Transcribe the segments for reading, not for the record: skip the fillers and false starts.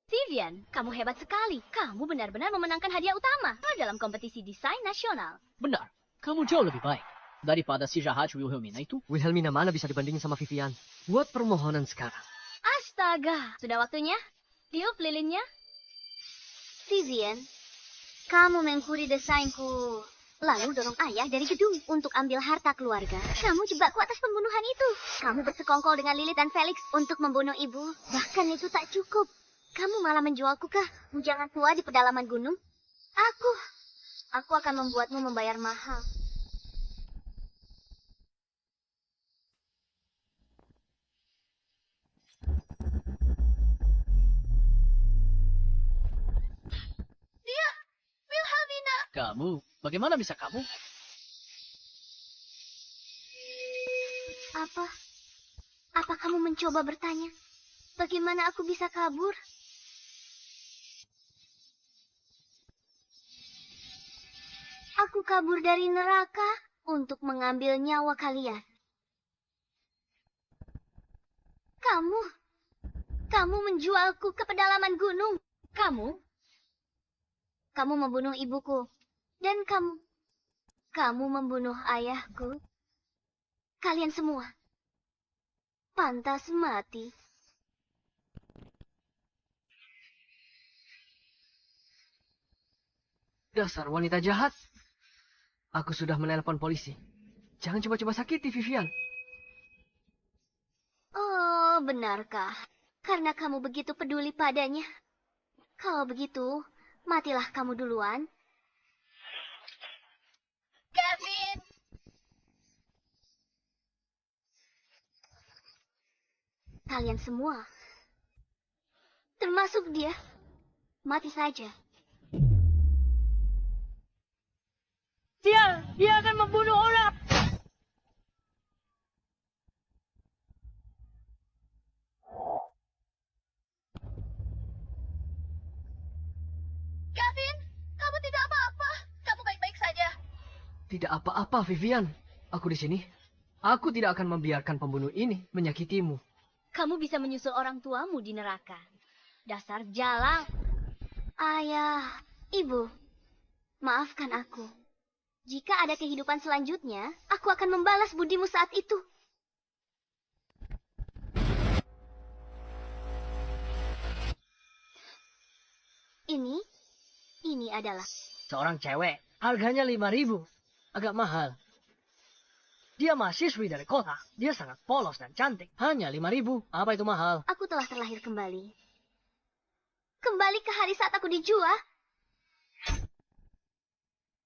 Vivian, kamu hebat sekali. Kamu benar-benar memenangkan hadiah utama dalam kompetisi desain nasional. Benar, kamu jauh lebih baik daripada si jahat Wilhelmina itu. Wilhelmina mana bisa dibandingin sama Vivian? Buat permohonan sekarang. Astaga, sudah waktunya. Tiup lilinnya. Vivian, kamu mengkuri desainku. Lalu dorong ayah dari gedung untuk ambil harta keluarga. Kamu jebakku atas pembunuhan itu. Kamu bersekongkol dengan Lilith dan Felix untuk membunuh ibu. Bahkan itu tak cukup. Kamu malah menjualku ke bujangan tua di pedalaman gunung. Aku akan membuatmu membayar mahal. Dia, Wilhelmina. Kamu, bagaimana bisa kamu? Apa kamu mencoba bertanya? Bagaimana aku bisa kabur? Aku kabur dari neraka untuk mengambil nyawa kalian. Kamu menjualku ke pedalaman gunung. Kamu membunuh ibuku. Dan kamu membunuh ayahku. Kalian semua pantas mati. Dasar wanita jahat. Aku sudah menelpon polisi. Jangan coba-coba sakiti Vivian. Oh, benarkah? Karena kamu begitu peduli padanya. Kalau begitu, matilah kamu duluan. Kevin! Kalian semua, termasuk dia, mati saja. Dia akan membunuh orang. Kevin, kamu tidak apa-apa. Kamu baik-baik saja. Tidak apa-apa, Vivian. Aku di sini. Aku tidak akan membiarkan pembunuh ini menyakitimu. Kamu bisa menyusul orang tuamu di neraka. Dasar jalang. Ayah, ibu, maafkan aku. Jika ada kehidupan selanjutnya, aku akan membalas budimu saat itu. Ini adalah... Seorang cewek, harganya 5.000. Agak mahal. Dia mahasiswi dari kota. Dia sangat polos dan cantik. Hanya 5.000. Apa itu mahal? Aku telah terlahir kembali. Kembali ke hari saat aku dijual.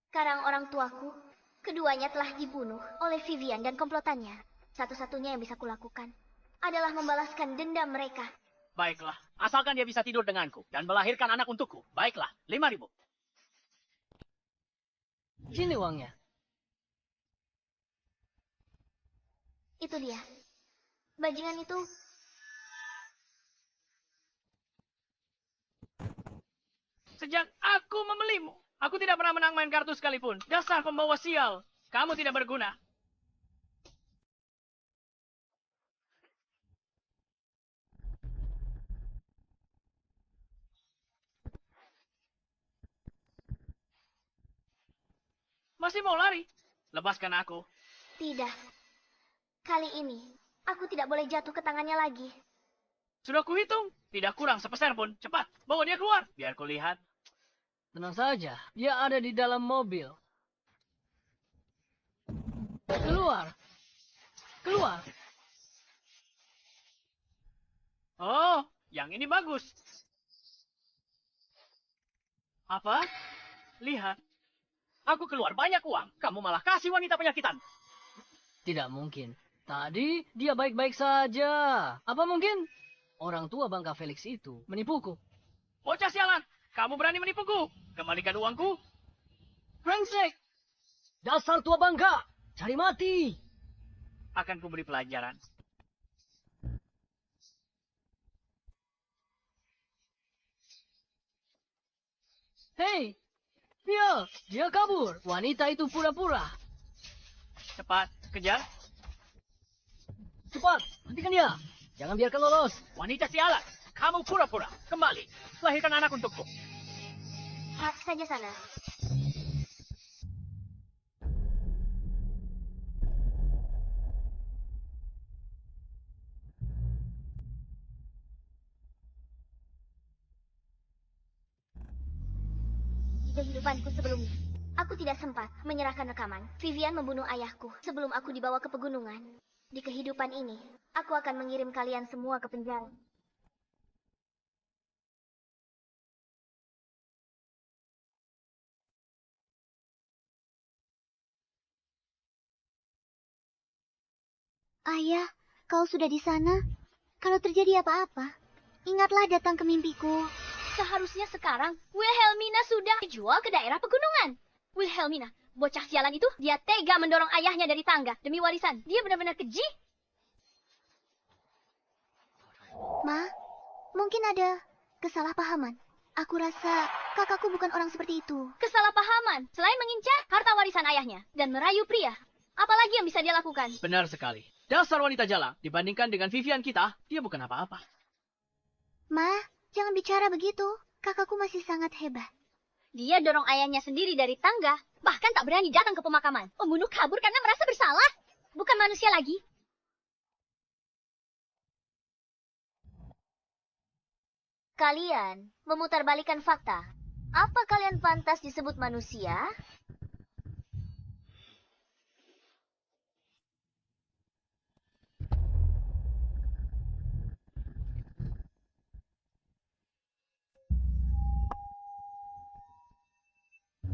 Sekarang orang tuaku, keduanya telah dibunuh oleh Vivian dan komplotannya. Satu-satunya yang bisa kulakukan adalah membalaskan dendam mereka. Baiklah, asalkan dia bisa tidur denganku dan melahirkan anak untukku. Baiklah, 5.000. Sini uangnya. Itu dia. Bajingan itu. Sejak aku membelimu, aku tidak pernah menang main kartu sekalipun. Dasar pembawa sial. Kamu tidak berguna. Masih mau lari? Lepaskan aku. Tidak. Kali ini, aku tidak boleh jatuh ke tangannya lagi. Sudah kuhitung. Tidak kurang sepeser pun. Cepat, bawa dia keluar. Biar kulihat. Tenang saja, dia ada di dalam mobil. Keluar. Keluar. Oh, yang ini bagus. Apa? Lihat. Aku keluar banyak uang. Kamu malah kasih wanita penyakitan. Tidak mungkin. Tadi dia baik-baik saja. Apa mungkin? Orang tua bangka Felix itu menipuku. Bocah sialan. Kamu berani menipuku. Kembalikan uangku. Brengsek! Dasar tua bangka! Cari mati! Akan kuberi pelajaran. Hei! Dia kabur. Wanita itu pura-pura. Cepat, kejar. Cepat, hentikan dia. Jangan biarkan lolos. Wanita sialan. Kamu pura-pura. Kembali. Lahirkan anak untukku. Saja sana. Di kehidupanku sebelumnya, aku tidak sempat menyerahkan rekaman. Vivian membunuh ayahku sebelum aku dibawa ke pegunungan. Di kehidupan ini, aku akan mengirim kalian semua ke penjara. Ayah, kau sudah di sana? Kalau terjadi apa-apa, ingatlah datang ke mimpiku. Seharusnya sekarang, Wilhelmina sudah dijual ke daerah pegunungan. Wilhelmina, bocah sialan itu, dia tega mendorong ayahnya dari tangga demi warisan. Dia benar-benar keji. Ma, mungkin ada kesalahpahaman. Aku rasa kakakku bukan orang seperti itu. Kesalahpahaman? Selain mengincar harta warisan ayahnya dan merayu pria, apalagi yang bisa dia lakukan? Benar sekali. Dasar wanita jalang. Dibandingkan dengan Vivian kita, dia bukan apa-apa. Ma, jangan bicara begitu. Kakakku masih sangat hebat. Dia dorong ayahnya sendiri dari tangga, bahkan tak berani datang ke pemakaman. Pembunuh kabur karena merasa bersalah. Bukan manusia lagi. Kalian memutarbalikan fakta. Apa kalian pantas disebut manusia?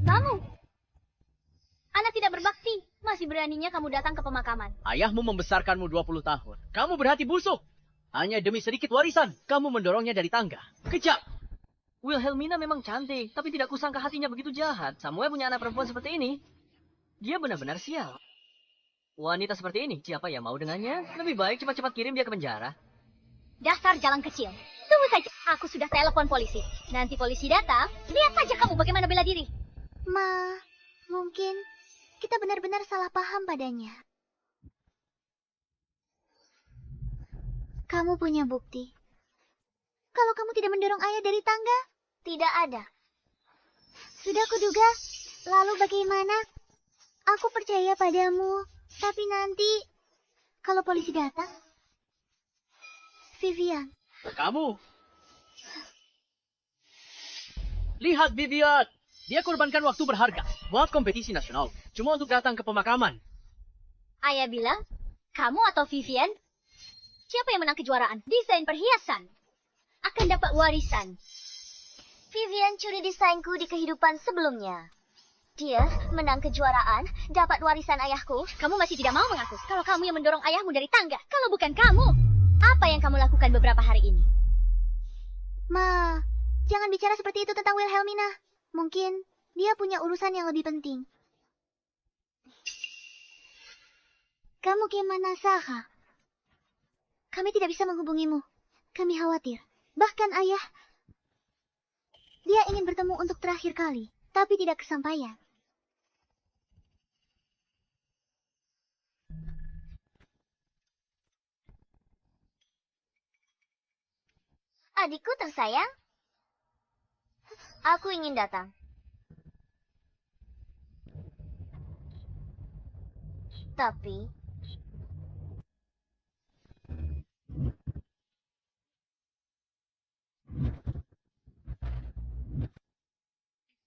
Kamu, anak tidak berbakti. Masih beraninya kamu datang ke pemakaman. Ayahmu membesarkanmu 20 tahun. Kamu berhati busuk. Hanya demi sedikit warisan, kamu mendorongnya dari tangga. Kejam. Wilhelmina memang cantik, tapi tidak kusangka hatinya begitu jahat. Samuel punya anak perempuan seperti ini. Dia benar-benar sial. Wanita seperti ini, siapa yang mau dengannya? Lebih baik cepat-cepat kirim dia ke penjara. Dasar jalan kecil. Tunggu saja, aku sudah telepon polisi. Nanti polisi datang, lihat saja kamu bagaimana bela diri. Ma, mungkin kita benar-benar salah paham padanya. Kamu punya bukti. Kalau kamu tidak mendorong ayah dari tangga, tidak ada. Sudah kuduga. Lalu bagaimana? Aku percaya padamu. Tapi nanti, kalau polisi datang, Vivian. Kamu. Lihat Vivian. Dia korbankan waktu berharga buat kompetisi nasional. Cuma untuk datang ke pemakaman. Ayah bilang, kamu atau Vivian? Siapa yang menang kejuaraan? Desain perhiasan. Akan dapat warisan. Vivian curi desainku di kehidupan sebelumnya. Dia menang kejuaraan, dapat warisan ayahku. Kamu masih tidak mau mengaku kalau kamu yang mendorong ayahmu dari tangga. Kalau bukan kamu, apa yang kamu lakukan beberapa hari ini? Ma, jangan bicara seperti itu tentang Wilhelmina. Mungkin dia punya urusan yang lebih penting. Kamu gimana, Saha? Kami tidak bisa menghubungimu. Kami khawatir. Bahkan ayah, dia ingin bertemu untuk terakhir kali, tapi tidak kesampaian. Adikku tersayang, aku ingin datang. Tapi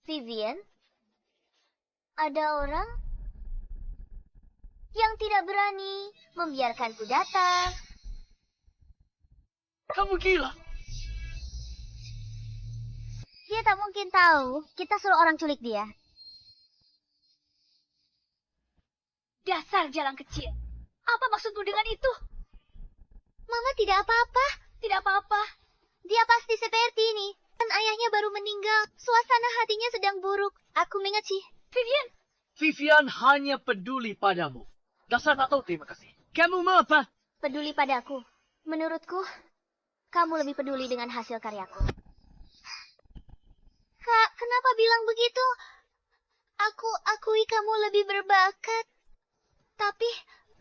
Vivian, ada orang yang tidak berani membiarkanku datang. Kamu gila. Dia tak mungkin tahu kita suruh orang culik dia. Dasar jalan kecil. Apa maksudmu dengan itu? Mama tidak apa-apa. Tidak apa-apa. Dia pasti seperti ini. Dan ayahnya baru meninggal. Suasana hatinya sedang buruk. Aku mengerti. Vivian. Vivian hanya peduli padamu. Dasar tak tahu terima kasih. Kamu mau apa? Peduli padaku. Menurutku, kamu lebih peduli dengan hasil karyaku. Kak, kenapa bilang begitu? Aku akui kamu lebih berbakat. Tapi,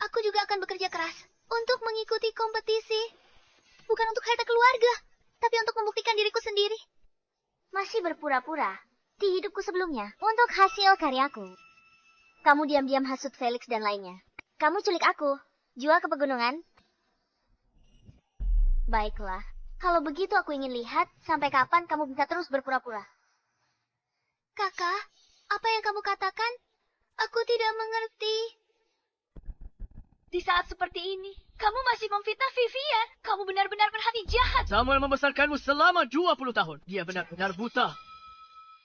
aku juga akan bekerja keras untuk mengikuti kompetisi. Bukan untuk harta keluarga. tapi untuk membuktikan diriku sendiri. Masih berpura-pura di hidupku sebelumnya untuk hasil karyaku. Kamu diam-diam hasut Felix dan lainnya. Kamu culik aku, jual ke pegunungan. Baiklah, kalau begitu aku ingin lihat sampai kapan kamu bisa terus berpura-pura. Kakak, apa yang kamu katakan? Aku tidak mengerti. Di saat seperti ini, kamu masih memfitnah Vivian. Kamu benar-benar berhati jahat. Samuel membesarkanmu selama 20 tahun. Dia benar-benar buta.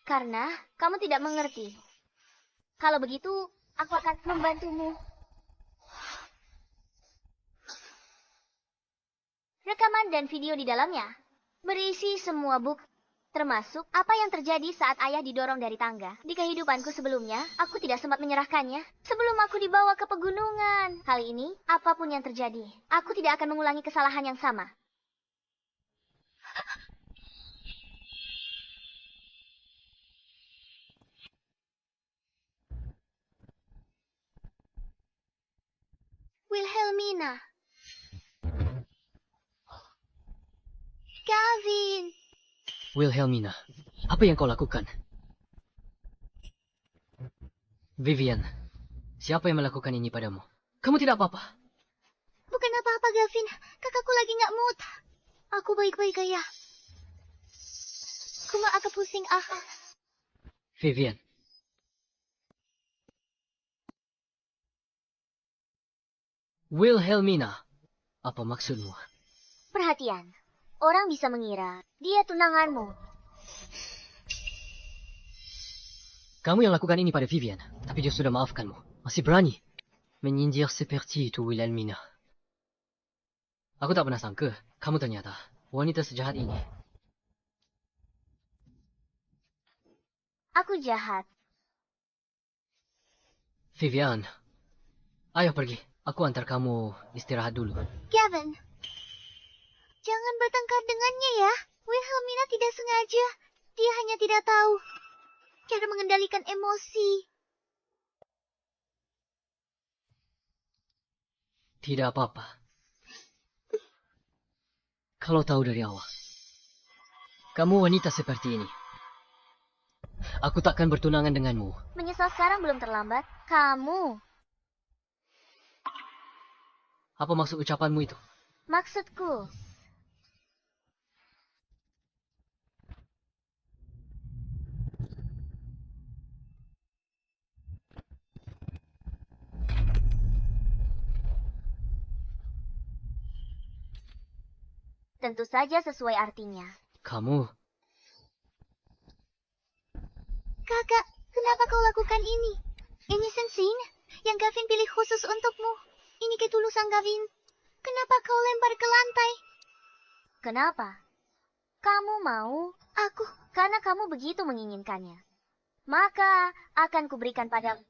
Karena kamu tidak mengerti. Kalau begitu, aku akan membantumu. Rekaman dan video di dalamnya berisi semua bukti, termasuk apa yang terjadi saat ayah didorong dari tangga. Di kehidupanku sebelumnya, aku tidak sempat menyerahkannya sebelum aku dibawa ke pegunungan. Kali ini, apapun yang terjadi, aku tidak akan mengulangi kesalahan yang sama. Wilhelmina. Gavin. Wilhelmina, apa yang kau lakukan? Vivian, siapa yang melakukan ini padamu? Kamu tidak apa-apa. Bukan apa-apa, Gavin. Kakakku lagi nggak mood. Aku baik-baik aja. Cuma agak pusing, Vivian. Wilhelmina, apa maksudmu? Perhatian. Orang bisa mengira dia tunanganmu. Kamu yang lakukan ini pada Vivian, tapi dia sudah maafkanmu. Masih berani menyindir seperti itu, Wilhelmina. Aku tak pernah sangka kamu ternyata wanita sejahat ini. Aku jahat. Vivian, ayo pergi. Aku antar kamu istirahat dulu. Gavin, jangan bertengkar dengannya ya. Wilhelmina tidak sengaja. Dia hanya tidak tahu cara mengendalikan emosi. Tidak apa-apa. Kalau tahu dari awal, kamu wanita seperti ini, aku takkan bertunangan denganmu. Menyesal sekarang belum terlambat. Kamu. Apa maksud ucapanmu itu? Maksudku, tentu saja sesuai artinya. Kamu, Kakak, kenapa kau lakukan ini? Ini sensin yang Gavin pilih khusus untukmu. Ini ketulusan Gavin. Kenapa kau lempar ke lantai? Kenapa? Kamu mau? Aku. Karena kamu begitu menginginkannya. Maka akan kuberikan padamu.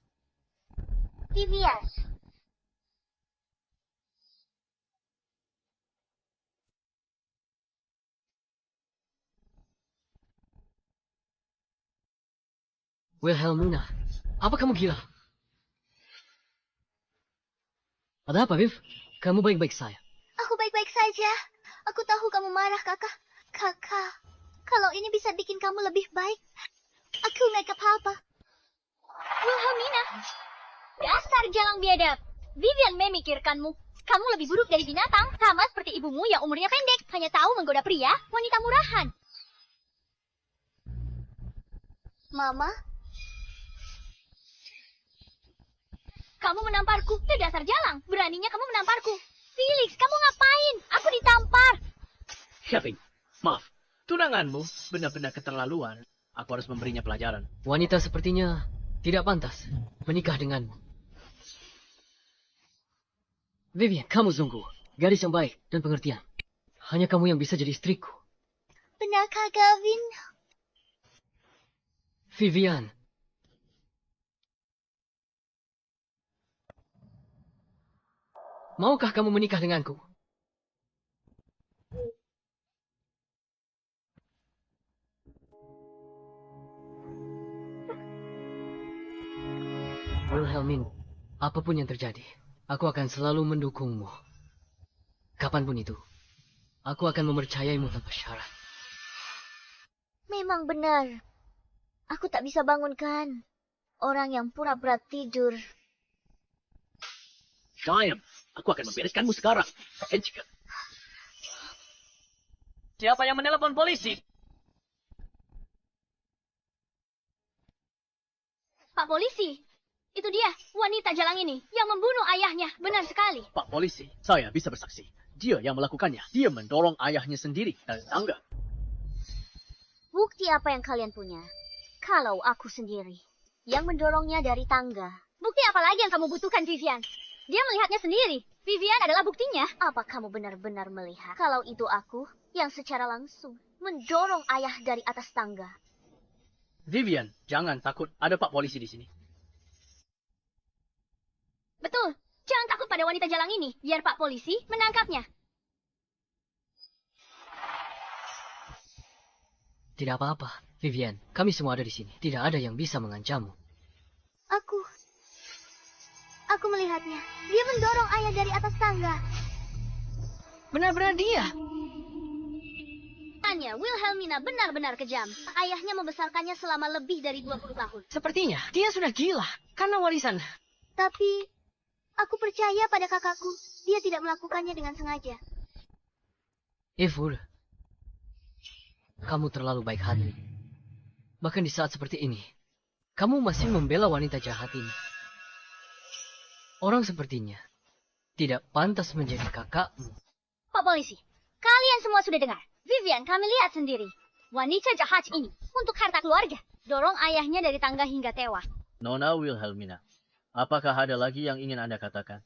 Vivian. Wilhelmina, apa kamu gila? Ada apa, Viv? Kamu baik-baik saja. Aku baik-baik saja. Aku tahu kamu marah, kakak. Kakak, kalau ini bisa bikin kamu lebih baik, aku naik ke apa? Wilhelmina, dasar jalang biadab. Vivian memikirkanmu. Kamu lebih buruk dari binatang, sama seperti ibumu yang umurnya pendek, hanya tahu menggoda pria, wanita murahan. Mama, Kamu menamparku, itu dasar jalang. Beraninya kamu menamparku. Felix, kamu ngapain? Aku ditampar. Gavin, maaf. Tunanganmu benar-benar keterlaluan. Aku harus memberinya pelajaran. Wanita sepertinya tidak pantas menikah denganmu. Vivian, kamu sungguh gadis yang baik dan pengertian. Hanya kamu yang bisa jadi istriku. benarkah Gavin? Vivian. Maukah kamu menikah denganku? Wilhelmina, apapun yang terjadi, aku akan selalu mendukungmu. Kapanpun itu. Aku akan mempercayaimu tanpa syarat. Memang benar. Aku tak bisa bangunkan orang yang pura-pura tidur. Sayang, aku akan membereskanmu sekarang. Hentschke. Siapa yang menelepon polisi? Pak polisi, itu dia, wanita jalang ini yang membunuh ayahnya. Benar sekali. Pak polisi, saya bisa bersaksi. Dia yang melakukannya. Dia mendorong ayahnya sendiri dari tangga. Bukti apa yang kalian punya? Kalau aku sendiri yang mendorongnya dari tangga. Bukti apa lagi yang kamu butuhkan, Vivian? Dia melihatnya sendiri. Vivian adalah buktinya. Apa kamu benar-benar melihat kalau itu aku yang secara langsung mendorong ayah dari atas tangga? Vivian, jangan takut. Ada Pak polisi di sini. Betul. Jangan takut pada wanita jalang ini. Biar Pak polisi menangkapnya. Tidak apa-apa, Vivian. Kami semua ada di sini. Tidak ada yang bisa mengancammu. Aku melihatnya. Dia mendorong ayah dari atas tangga. Benar-benar dia. Tanya, Wilhelmina benar-benar kejam. Ayahnya membesarkannya selama lebih dari 20 tahun. Sepertinya dia sudah gila karena warisan. Tapi, aku percaya pada kakakku. Dia tidak melakukannya dengan sengaja. Evul, kamu terlalu baik hati. Bahkan di saat seperti ini, kamu masih membela wanita jahat ini. Orang sepertinya tidak pantas menjadi kakakmu. Pak polisi, kalian semua sudah dengar. Vivian, kami lihat sendiri. Wanita jahat ini untuk harta keluarga. Dorong ayahnya dari tangga hingga tewas. Nona Wilhelmina, apakah ada lagi yang ingin Anda katakan?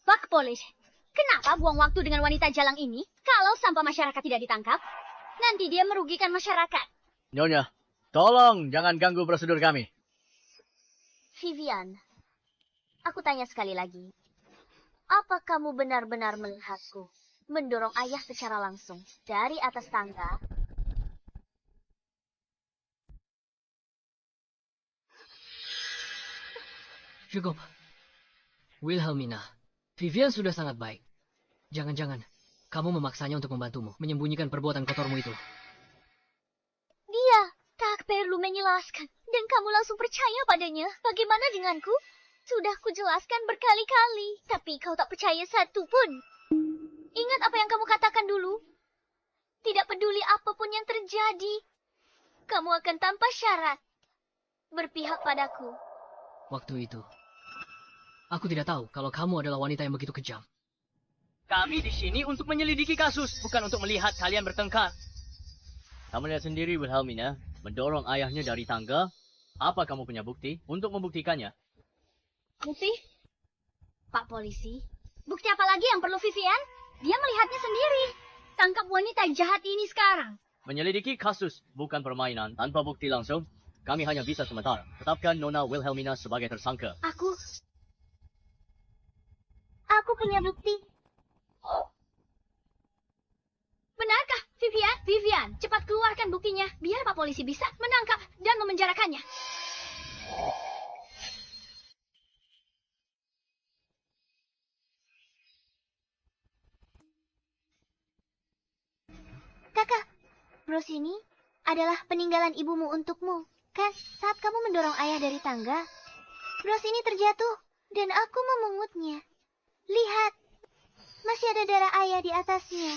Pak polisi, kenapa buang waktu dengan wanita jalang ini kalau sampah masyarakat tidak ditangkap? Nanti dia merugikan masyarakat. Nyonya, tolong jangan ganggu prosedur kami. Vivian, aku tanya sekali lagi. Apa kamu benar-benar melihatku mendorong ayah secara langsung dari atas tangga? Cukup. Wilhelmina, Vivian sudah sangat baik. Jangan-jangan kamu memaksanya untuk membantumu menyembunyikan perbuatan kotormu itu. Dia tak perlu menjelaskan. Dan kamu langsung percaya padanya. Bagaimana denganku? Sudah kujelaskan berkali-kali. Tapi kau tak percaya satu pun. Ingat apa yang kamu katakan dulu. Tidak peduli apapun yang terjadi. Kamu akan tanpa syarat berpihak padaku. Waktu itu, aku tidak tahu kalau kamu adalah wanita yang begitu kejam. Kami di sini untuk menyelidiki kasus, bukan untuk melihat kalian bertengkar. Kamu lihat sendiri Wilhelmina, mendorong ayahnya dari tangga. Apa kamu punya bukti untuk membuktikannya? Bukti? Pak polisi, bukti apa lagi yang perlu Vivian? Dia melihatnya sendiri. Tangkap wanita jahat ini sekarang. Menyelidiki kasus bukan permainan. Tanpa bukti langsung, kami hanya bisa sementara tetapkan Nona Wilhelmina sebagai tersangka. Aku punya bukti. Benarkah, Vivian? Vivian, cepat keluarkan buktinya. Biar Pak polisi bisa menangkap dan memenjarakannya. Kakak, bros ini adalah peninggalan ibumu untukmu. Kan, saat kamu mendorong ayah dari tangga, bros ini terjatuh dan aku memungutnya. Lihat, masih ada darah ayah di atasnya.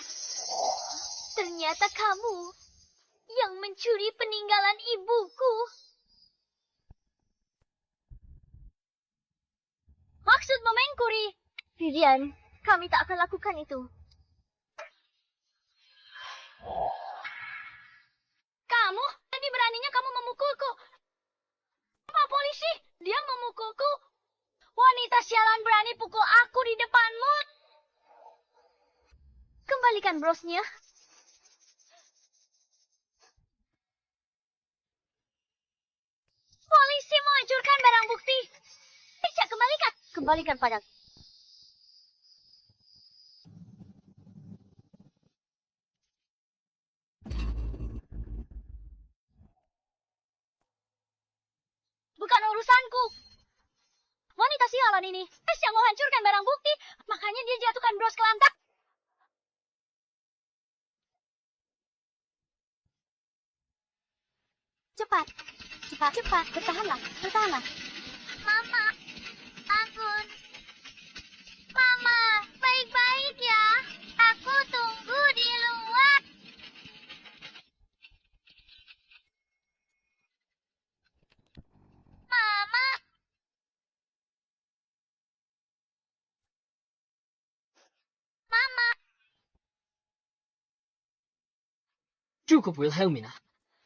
Ternyata kamu yang mencuri peninggalan ibuku. Maksudmu mengkuri? Vivian, kami tak akan lakukan itu. Kamu? Tadi beraninya kamu memukulku. Pak polisi, dia memukulku. Wanita sialan berani pukul aku di depanmu. Kembalikan brosnya. Polisi menghancurkan barang bukti. Bisa kembalikan. Kembalikan padaku. Bukan urusanku. Wanita sialan ini yang menghancurkan barang bukti. Makanya dia jatuhkan bros ke lantai. Cepat. Cepat. Bertahanlah. Mama, bangun. Mama, baik-baik ya. Aku tunggu di luar. Mama. Mama. Cukup, Wilhelmina.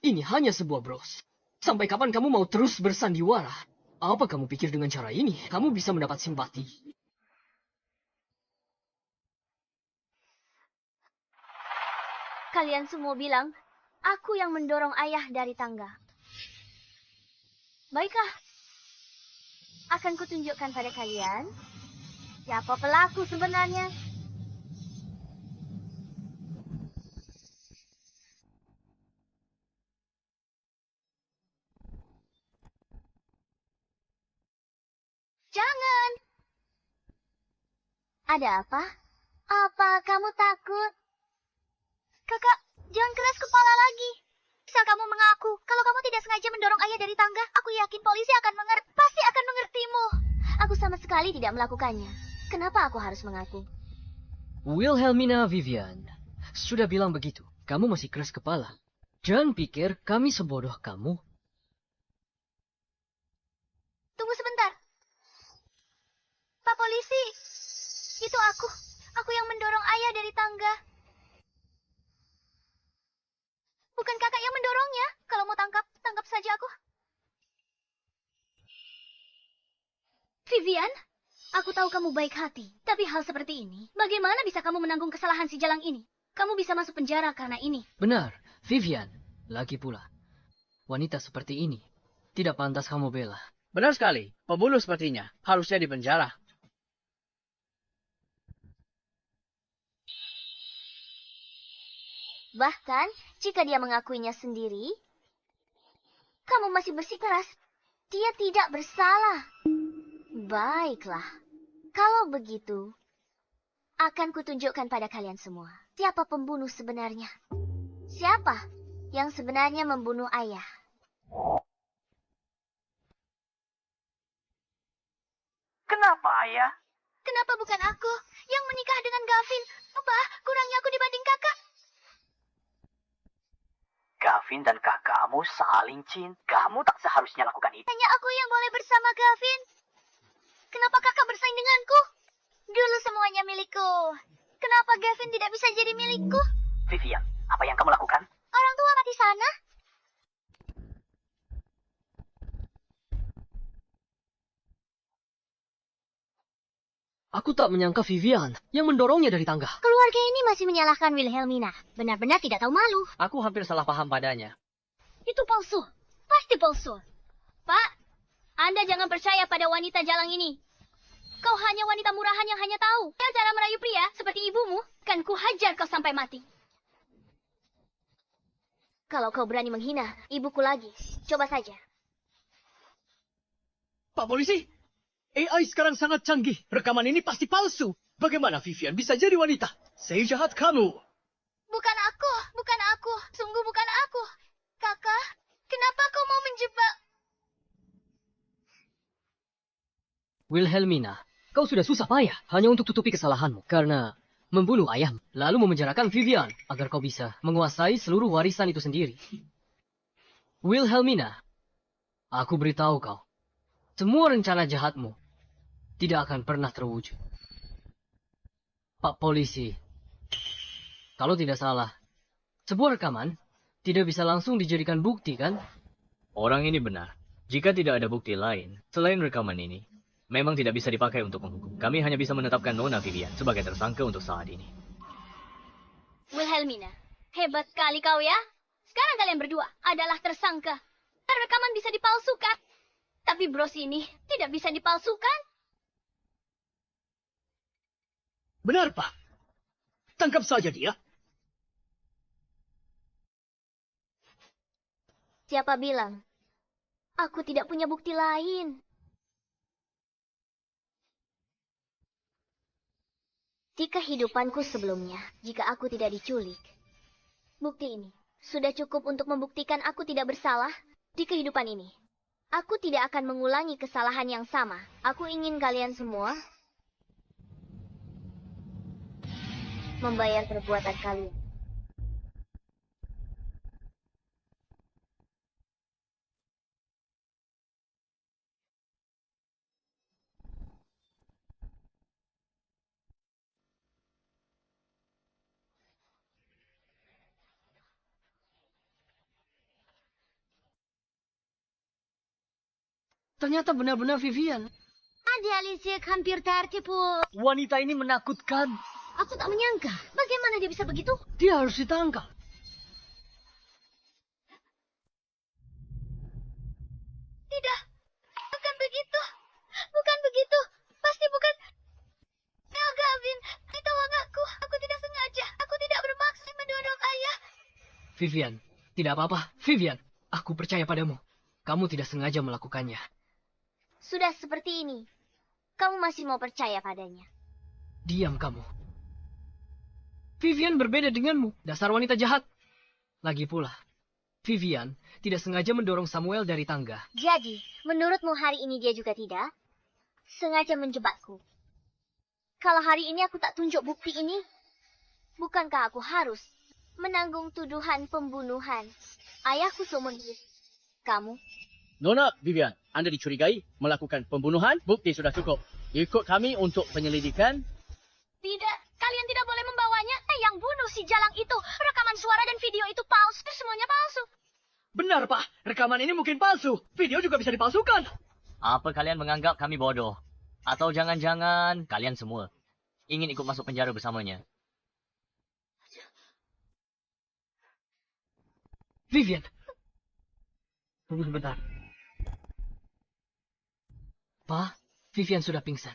Ini hanya sebuah bros. Sampai kapan kamu mau terus bersandiwara? Apa kamu pikir dengan cara ini, kamu bisa mendapat simpati? Kalian semua bilang, aku yang mendorong ayah dari tangga. Baiklah. Akan kutunjukkan pada kalian siapa pelaku sebenarnya. Jangan. Ada apa? Apa kamu takut? Kakak, jangan keras kepala lagi. Asal kamu mengaku, kalau kamu tidak sengaja mendorong ayah dari tangga, aku yakin polisi pasti akan mengertimu. Aku sama sekali tidak melakukannya. Kenapa aku harus mengaku? Wilhelmina Vivian, sudah bilang begitu. Kamu masih keras kepala. Jangan pikir kami sebodoh kamu. Tunggu sebentar. Pak polisi, itu aku. Aku yang mendorong ayah dari tangga. Bukan kakak yang mendorongnya. Kalau mau tangkap saja aku. Vivian, aku tahu kamu baik hati. Tapi hal seperti ini, bagaimana bisa kamu menanggung kesalahan si Jalang ini? Kamu bisa masuk penjara karena ini. Benar, Vivian. Lagi pula, wanita seperti ini tidak pantas kamu bela. Benar sekali. Pembunuh sepertinya harusnya dipenjara. Bahkan, jika dia mengakuinya sendiri, kamu masih bersikeras. Dia tidak bersalah. Baiklah. Kalau begitu, akan kutunjukkan pada kalian semua siapa pembunuh sebenarnya. Siapa yang sebenarnya membunuh ayah. Kenapa, Ayah? Kenapa bukan aku yang menikah dengan Gavin? Apa kurangnya aku dibanding kakak? Gavin dan kakakmu saling cinta. Kamu tak seharusnya lakukan itu. Hanya aku yang boleh bersama Gavin. Kenapa kakak bersaing denganku? Dulu semuanya milikku. Kenapa Gavin tidak bisa jadi milikku? Vivian, apa yang kamu lakukan? Orang tua mati sana. Aku tak menyangka Vivian yang mendorongnya dari tangga. Keluarga ini masih menyalahkan Wilhelmina. Benar-benar tidak tahu malu. Aku hampir salah paham padanya. Itu palsu. Pasti palsu. Pak, Anda jangan percaya pada wanita jalang ini. Kau hanya wanita murahan yang hanya tahu cara merayu pria seperti ibumu. Kan ku hajar kau sampai mati. Kalau kau berani menghina ibuku lagi, coba saja. Pak polisi, AI sekarang sangat canggih. Rekaman ini pasti palsu. Bagaimana Vivian bisa jadi wanita? Saya jahat kamu. Bukan aku. Sungguh bukan aku. Kakak, kenapa kau mau menjebak? Wilhelmina, kau sudah susah payah hanya untuk tutupi kesalahanmu. Karena membunuh ayahmu, lalu memenjarakan Vivian agar kau bisa menguasai seluruh warisan itu sendiri. Wilhelmina, aku beritahu kau, semua rencana jahatmu tidak akan pernah terwujud. Pak polisi, kalau tidak salah, sebuah rekaman tidak bisa langsung dijadikan bukti, kan? Orang ini benar. Jika tidak ada bukti lain selain rekaman ini, memang tidak bisa dipakai untuk menghukum. Kami hanya bisa menetapkan Nona Vivian sebagai tersangka untuk saat ini. Wilhelmina, hebat sekali kau ya. Sekarang kalian berdua adalah tersangka. Rekaman bisa dipalsukan. Tapi bros ini tidak bisa dipalsukan. Benar, Pak. Tangkap saja dia. Siapa bilang? Aku tidak punya bukti lain. Di kehidupanku sebelumnya, jika aku tidak diculik, bukti ini sudah cukup untuk membuktikan aku tidak bersalah. Di kehidupan ini, aku tidak akan mengulangi kesalahan yang sama. Aku ingin kalian semua membayar perbuatan kalian. Ternyata benar-benar Vivian. Ada Alicia hampir tertipu. Wanita ini menakutkan. Aku tak menyangka. Bagaimana dia bisa begitu? Dia harus ditangkap. Tidak. Bukan begitu. Bukan begitu. Pasti bukan. Ya, Gavin. Tolong aku. Aku tidak sengaja. Aku tidak bermaksud mendorong ayah. Vivian, tidak apa-apa. Vivian, aku percaya padamu. Kamu tidak sengaja melakukannya. Sudah seperti ini. Kamu masih mau percaya padanya. Diam kamu. Vivian berbeda denganmu, dasar wanita jahat. Lagi pula, Vivian tidak sengaja mendorong Samuel dari tangga. Jadi, menurutmu hari ini dia juga tidak? Sengaja menjebakku. Kalau hari ini aku tak tunjuk bukti ini, bukankah aku harus menanggung tuduhan pembunuhan ayahku seumur hidup? Kamu? Nona Vivian, Anda dicurigai melakukan pembunuhan. Bukti sudah cukup. Ikut kami untuk penyelidikan. Tidak, kalian tidak boleh membawanya. Yang bunuh si Jalang itu. Rekaman suara dan video itu palsu. Semuanya palsu. Benar, Pak. Rekaman ini mungkin palsu. Video juga bisa dipalsukan. Apa kalian menganggap kami bodoh? Atau jangan-jangan kalian semua ingin ikut masuk penjara bersamanya? Vivian, tunggu sebentar. Pak, Vivian sudah pingsan.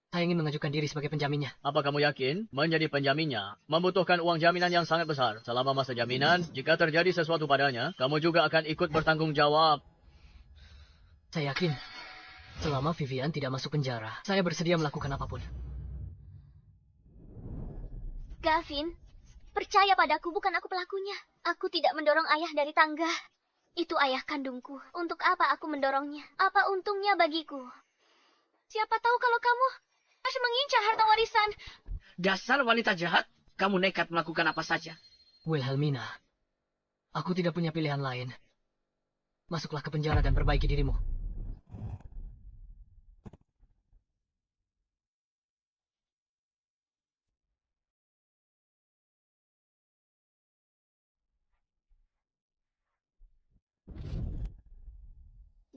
Saya ingin mengajukan diri sebagai penjaminnya. Apa kamu yakin menjadi penjaminnya membutuhkan uang jaminan yang sangat besar? Selama masa jaminan, jika terjadi sesuatu padanya, kamu juga akan ikut bertanggung jawab. Saya yakin, selama Vivian tidak masuk penjara, saya bersedia melakukan apapun. Gavin, percaya padaku, bukan aku pelakunya. Aku tidak mendorong ayah dari tangga. Itu ayah kandungku. Untuk apa aku mendorongnya? Apa untungnya bagiku? Siapa tahu kalau kamu masih mengincar harta warisan. Dasar wanita jahat, kamu nekat melakukan apa saja. Wilhelmina, aku tidak punya pilihan lain. Masuklah ke penjara dan perbaiki dirimu.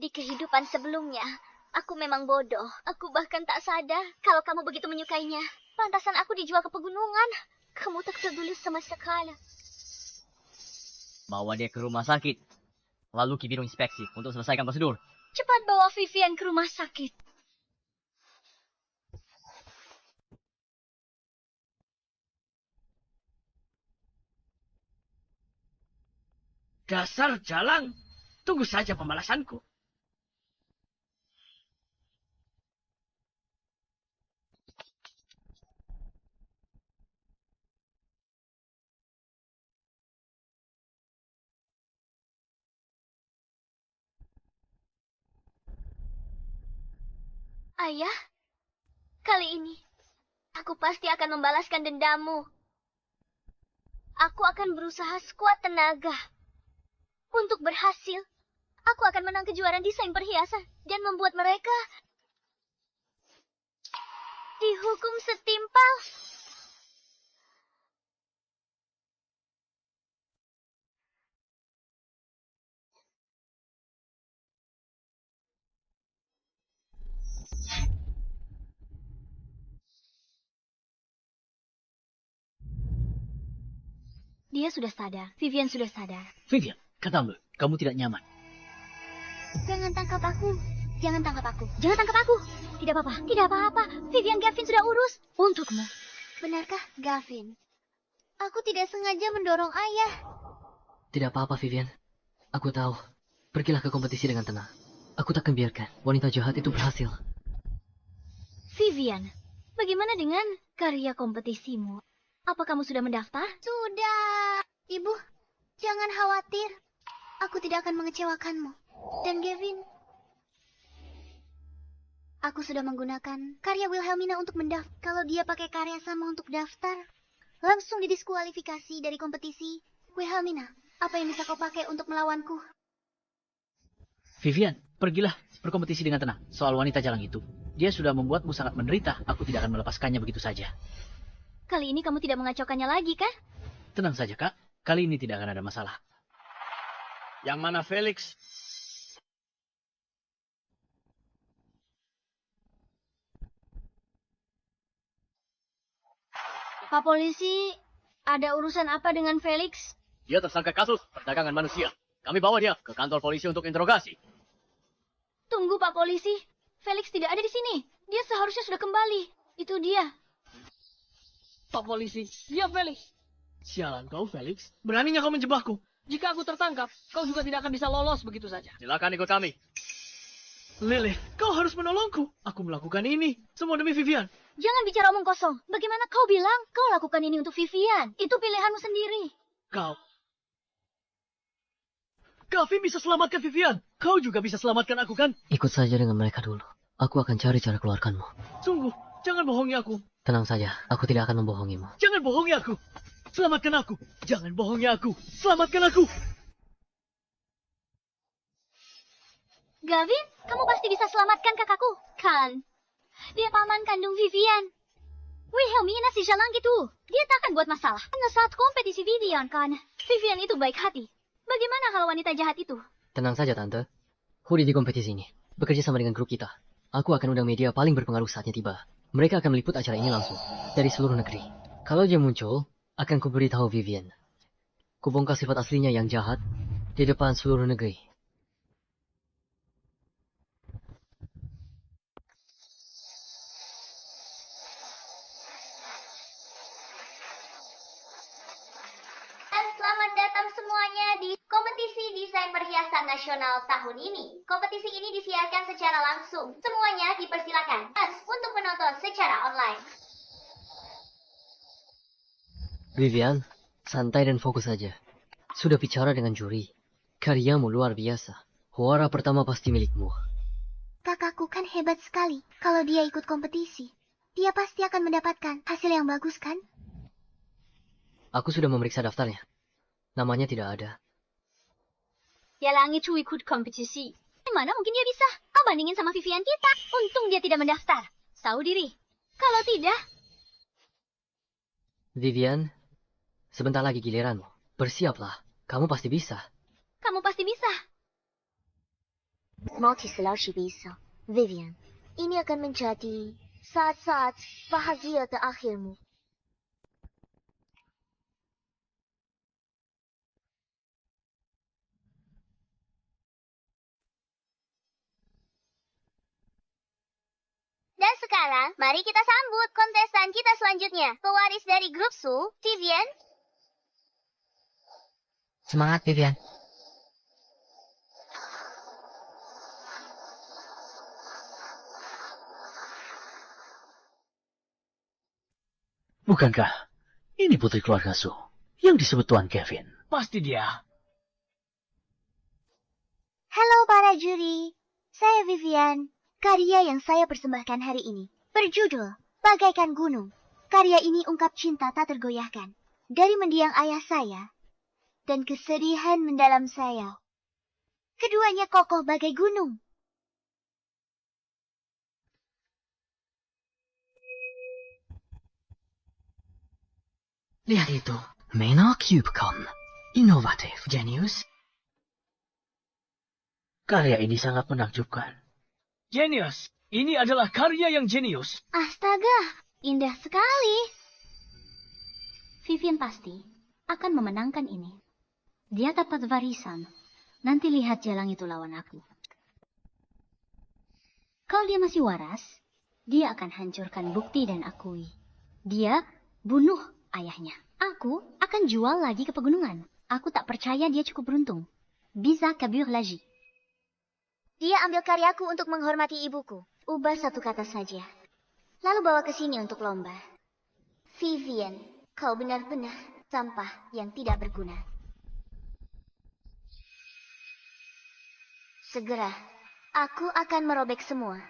Di kehidupan sebelumnya, aku memang bodoh. Aku bahkan tak sadar kalau kamu begitu menyukainya. Pantasan aku dijual ke pegunungan. Kamu tak peduli sama sekali. Bawa dia ke rumah sakit. Lalu Ki Biro inspeksi untuk selesaikan prosedur. Cepat bawa Vivian ke rumah sakit. Dasar Jalang, tunggu saja pembalasanku. Ayah, kali ini aku pasti akan membalaskan dendammu. Aku akan berusaha sekuat tenaga. Untuk berhasil, aku akan menang kejuaraan desain perhiasan dan membuat mereka dihukum setimpal. Dia sudah sadar. Vivian sudah sadar. Vivian, katamu, kamu tidak nyaman. Jangan tangkap aku. Jangan tangkap aku. Jangan tangkap aku. Tidak apa-apa. Tidak apa-apa. Vivian Gavin sudah urus. Untukmu. Benarkah, Gavin? Aku tidak sengaja mendorong ayah. Tidak apa-apa, Vivian. Aku tahu. Pergilah ke kompetisi dengan tenang. Aku tak akan biarkan wanita jahat itu berhasil. Vivian, bagaimana dengan karya kompetisimu? Apa kamu sudah mendaftar? Sudah. Ibu, jangan khawatir. Aku Aku tidak akan mengecewakanmu. Dan Gavin, aku sudah menggunakan karya Wilhelmina untuk mendaftar. Kalau dia pakai karya sama untuk daftar, langsung didiskualifikasi dari kompetisi. Wilhelmina, apa yang bisa kau pakai untuk melawanku? Vivian, pergilah berkompetisi dengan tenang. Soal wanita jalang itu, dia sudah membuatmu sangat menderita. Aku tidak akan melepaskannya begitu saja. Kali ini kamu tidak mengacaukannya lagi, kan? Tenang saja, Kak. Kali ini tidak akan ada masalah. Yang mana Felix? Pak Polisi, ada urusan apa dengan Felix? Dia tersangka kasus perdagangan manusia. Kami bawa dia ke kantor polisi untuk interogasi. Tunggu, Pak Polisi. Felix tidak ada di sini. Dia seharusnya sudah kembali. Itu dia. Pak Polisi, dia Felix. Sialan kau, Felix. Beraninya kau menjebakku. Jika aku tertangkap, kau juga tidak akan bisa lolos begitu saja. Silakan ikut kami. Lilith, kau harus menolongku. Aku melakukan ini semua demi Vivian. Jangan bicara omong kosong. Bagaimana kau bilang kau lakukan ini untuk Vivian? Itu pilihanmu sendiri. Gavin bisa selamatkan Vivian. Kau juga bisa selamatkan aku, kan? Ikut saja dengan mereka dulu. Aku akan cari cara keluarkanmu. Sungguh, jangan bohongi aku. Tenang saja, aku tidak akan membohongimu. Jangan bohongi aku. Selamatkan aku. Jangan bohongi aku. Selamatkan aku. Gavin, kamu pasti bisa selamatkan kakakku, kan? Dia paman kandung Vivian. Wilhelmina si jalang gitu. Dia tak akan buat masalah. Hanya saat kompetisi Vivian, kan? Vivian itu baik hati. Bagaimana kalau wanita jahat itu? Tenang saja, Tante. Hudi di kompetisi ini. Bekerja sama dengan grup kita. Aku akan undang media paling berpengaruh saatnya tiba. Mereka akan meliput acara ini langsung. Dari seluruh negeri. Kalau dia muncul, akan kuberitahu Vivian. Kubongkar sifat aslinya yang jahat di depan seluruh negeri. Dan selamat datang semuanya di kompetisi desain perhiasan nasional tahun ini. Kompetisi ini disiarkan secara langsung. Semuanya dipersilakan untuk menonton secara online. Vivian, santai dan fokus saja. Sudah bicara dengan juri. Karyamu luar biasa. Huara pertama pasti milikmu. Kakakku kan hebat sekali. Kalau dia ikut kompetisi, dia pasti akan mendapatkan hasil yang bagus, kan? Aku sudah memeriksa daftarnya. Namanya tidak ada. Yalang itu ikut kompetisi. Mana mungkin dia bisa? Kau bandingin sama Vivian kita. Untung dia tidak mendaftar. Tahu diri. Kalau tidak, Vivian, sebentar lagi giliranmu. Bersiaplah. Kamu pasti bisa. kamu pasti bisa. Multi-seleksi bisa. Vivian, ini akan menjadi saat-saat bahagia terakhirmu. Dan sekarang, mari kita sambut kontestan kita selanjutnya. Pewaris dari grup Su, Vivian. Semangat, Vivian. Bukankah ini putri keluarga Su yang disebut Tuan Kevin? Pasti dia. Halo para juri. Saya Vivian. Karya yang saya persembahkan hari ini berjudul Bagaikan Gunung. Karya ini ungkap cinta tak tergoyahkan dari mendiang ayah saya dan kesedihan mendalam saya. Keduanya kokoh bagai gunung. Lihat itu. Mena Cubecon. Inovatif. Genius. Karya ini sangat menakjubkan. Genius. Ini adalah karya yang jenius. Astaga, indah sekali. Vivian pasti akan memenangkan ini. Dia dapat warisan. Nanti lihat jalang itu lawan aku. Kalau dia masih waras, dia akan hancurkan bukti dan akui. Dia bunuh ayahnya. Aku akan jual lagi ke pegunungan. Aku tak percaya dia cukup beruntung. Bisa kabur lagi. Dia ambil karyaku untuk menghormati ibuku. Ubah satu kata saja. Lalu bawa ke sini untuk lomba. Vivian, kau benar-benar sampah yang tidak berguna. Segera, aku akan merobek semua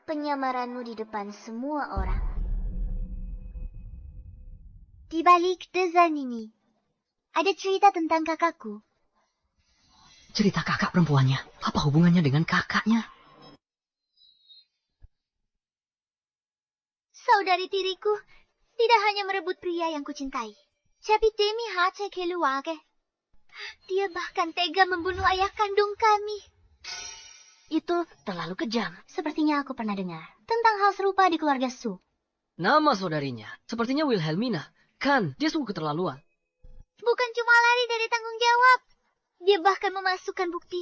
penyamaranmu di depan semua orang. Di balik desain ini, ada cerita tentang kakakku. Cerita kakak perempuannya. Apa hubungannya dengan kakaknya? Saudari tiriku tidak hanya merebut pria yang kucintai, tapi demi hati keluarga. Dia bahkan tega membunuh ayah kandung kami. Itu terlalu kejam. Sepertinya aku pernah dengar tentang hal serupa di keluarga Su. Nama saudarinya. Sepertinya Wilhelmina. Kan, dia sungguh keterlaluan. Bukan cuma lari dari tanggung jawab. Dia bahkan memasukkan bukti.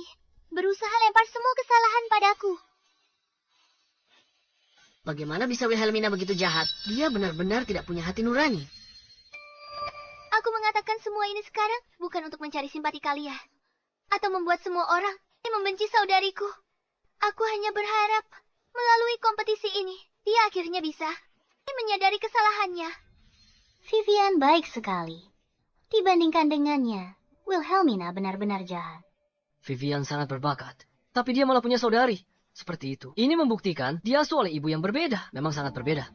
Berusaha lempar semua kesalahan padaku. Bagaimana bisa Wilhelmina begitu jahat? Dia benar-benar tidak punya hati nurani. Aku mengatakan semua ini sekarang bukan untuk mencari simpati kalian. Atau membuat semua orang membenci saudariku. Aku hanya berharap melalui kompetisi ini, dia akhirnya bisa menyadari kesalahannya. Vivian baik sekali. Dibandingkan dengannya, Wilhelmina benar-benar jahat. Vivian sangat berbakat. Tapi dia malah punya saudari. Seperti itu. Ini membuktikan dia asuh oleh ibu yang berbeda. Memang sangat berbeda.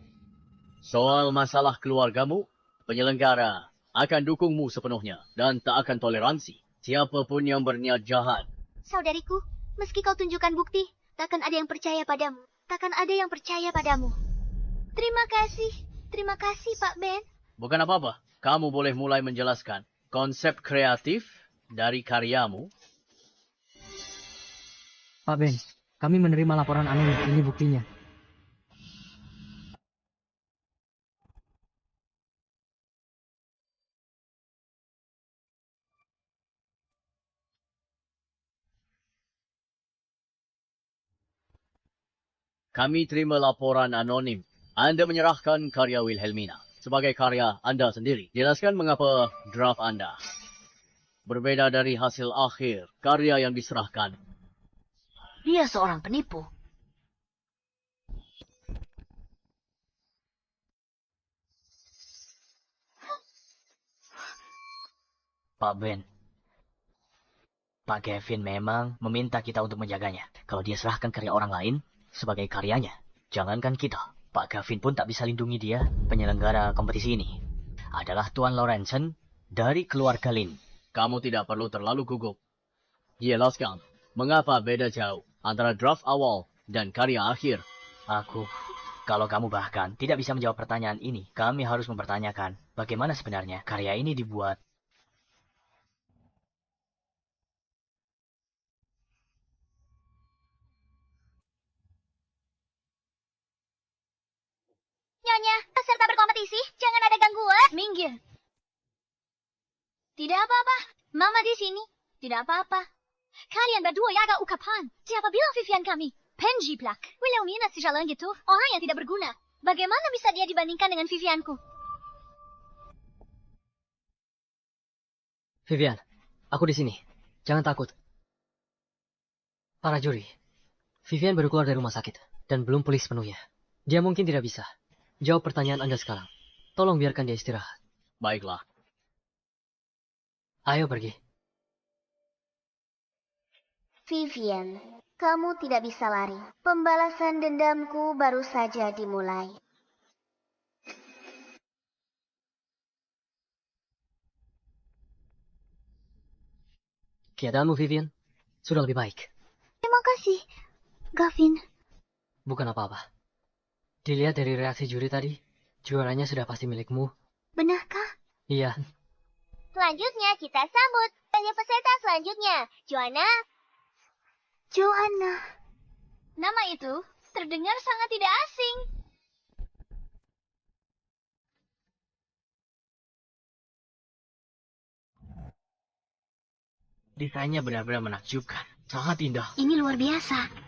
Soal masalah keluargamu, penyelenggara akan dukungmu sepenuhnya dan tak akan toleransi siapapun yang berniat jahat. Saudariku, meski kau tunjukkan bukti, takkan ada yang percaya padamu. Takkan ada yang percaya padamu. Terima kasih Pak Ben. Bukan apa-apa, kamu boleh mulai menjelaskan konsep kreatif dari karyamu. Pak Ben, kami menerima laporan anonim. Ini buktinya. Kami terima laporan anonim. Anda menyerahkan karya Wilhelmina sebagai karya Anda sendiri. Jelaskan mengapa draft Anda berbeda dari hasil akhir karya yang diserahkan. Dia seorang penipu. Pak Ben, Pak Gavin memang meminta kita untuk menjaganya. Kalau dia serahkan karya orang lain sebagai karyanya, jangankan kita, Pak Gavin pun tak bisa lindungi dia. Penyelenggara kompetisi ini adalah Tuan Lorenzen dari keluarga Lin. Kamu tidak perlu terlalu gugup. Jelaskan, mengapa beda jauh antara draft awal dan karya akhir? Kalau kamu bahkan tidak bisa menjawab pertanyaan ini, kami harus mempertanyakan bagaimana sebenarnya karya ini dibuat. Nyonya, peserta berkompetisi, jangan ada gangguan. Minggir. Tidak apa-apa. Mama di sini. Tidak apa-apa. Kalian berdua jaga ukapan. Siapa bilang Vivian kami? Penjiplak. Wilhelmina si jalan gitu. Orang yang tidak berguna. Bagaimana bisa dia dibandingkan dengan Vivianku? Vivian, aku di sini. Jangan takut. Para juri, Vivian baru keluar dari rumah sakit dan belum pulih sepenuhnya. Dia mungkin tidak bisa jawab pertanyaan Anda sekarang. Tolong biarkan dia istirahat. Baiklah. Ayo pergi. Vivian, kamu tidak bisa lari. Pembalasan dendamku baru saja dimulai. Keadaanmu, Vivian, sudah lebih baik. Terima kasih, Gavin. Bukan apa-apa. Dilihat dari reaksi juri tadi, juaranya sudah pasti milikmu. Benarkah? Iya. Selanjutnya kita sambut banyak peserta selanjutnya. Joanna. Nama itu terdengar sangat tidak asing. Desainnya benar-benar menakjubkan. Sangat indah. Ini luar biasa.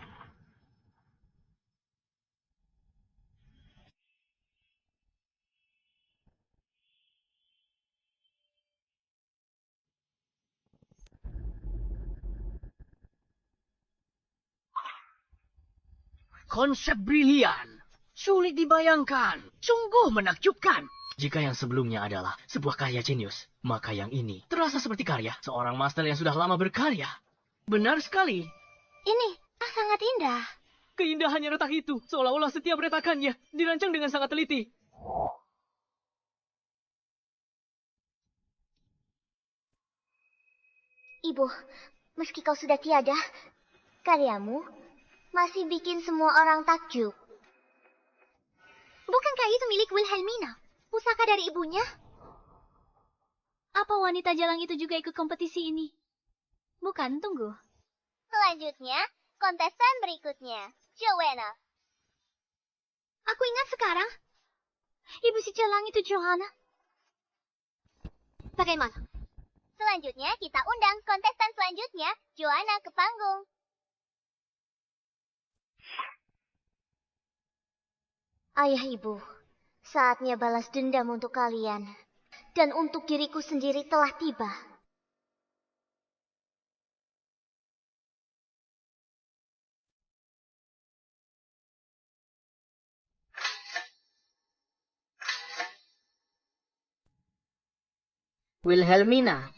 Konsep brilian. Sulit dibayangkan. Sungguh menakjubkan. Jika yang sebelumnya adalah sebuah karya jenius, maka yang ini terasa seperti karya seorang master yang sudah lama berkarya. Benar sekali. Ini sangat indah. Keindahannya retak itu, seolah-olah setiap retakannya dirancang dengan sangat teliti. Ibu, meski kau sudah tiada, karyamu masih bikin semua orang takjub. Bukankah itu milik Wilhelmina? Pusaka dari ibunya? Apa wanita jalang itu juga ikut kompetisi ini? Bukan, tunggu. Selanjutnya, kontestan berikutnya, Joanna. Aku ingat sekarang. Ibu si jalang itu Johanna. Bagaimana? Selanjutnya, kita undang kontestan selanjutnya, Joanna, ke panggung. Ayah ibu, saatnya balas dendam untuk kalian. Dan untuk diriku sendiri telah tiba. Wilhelmina.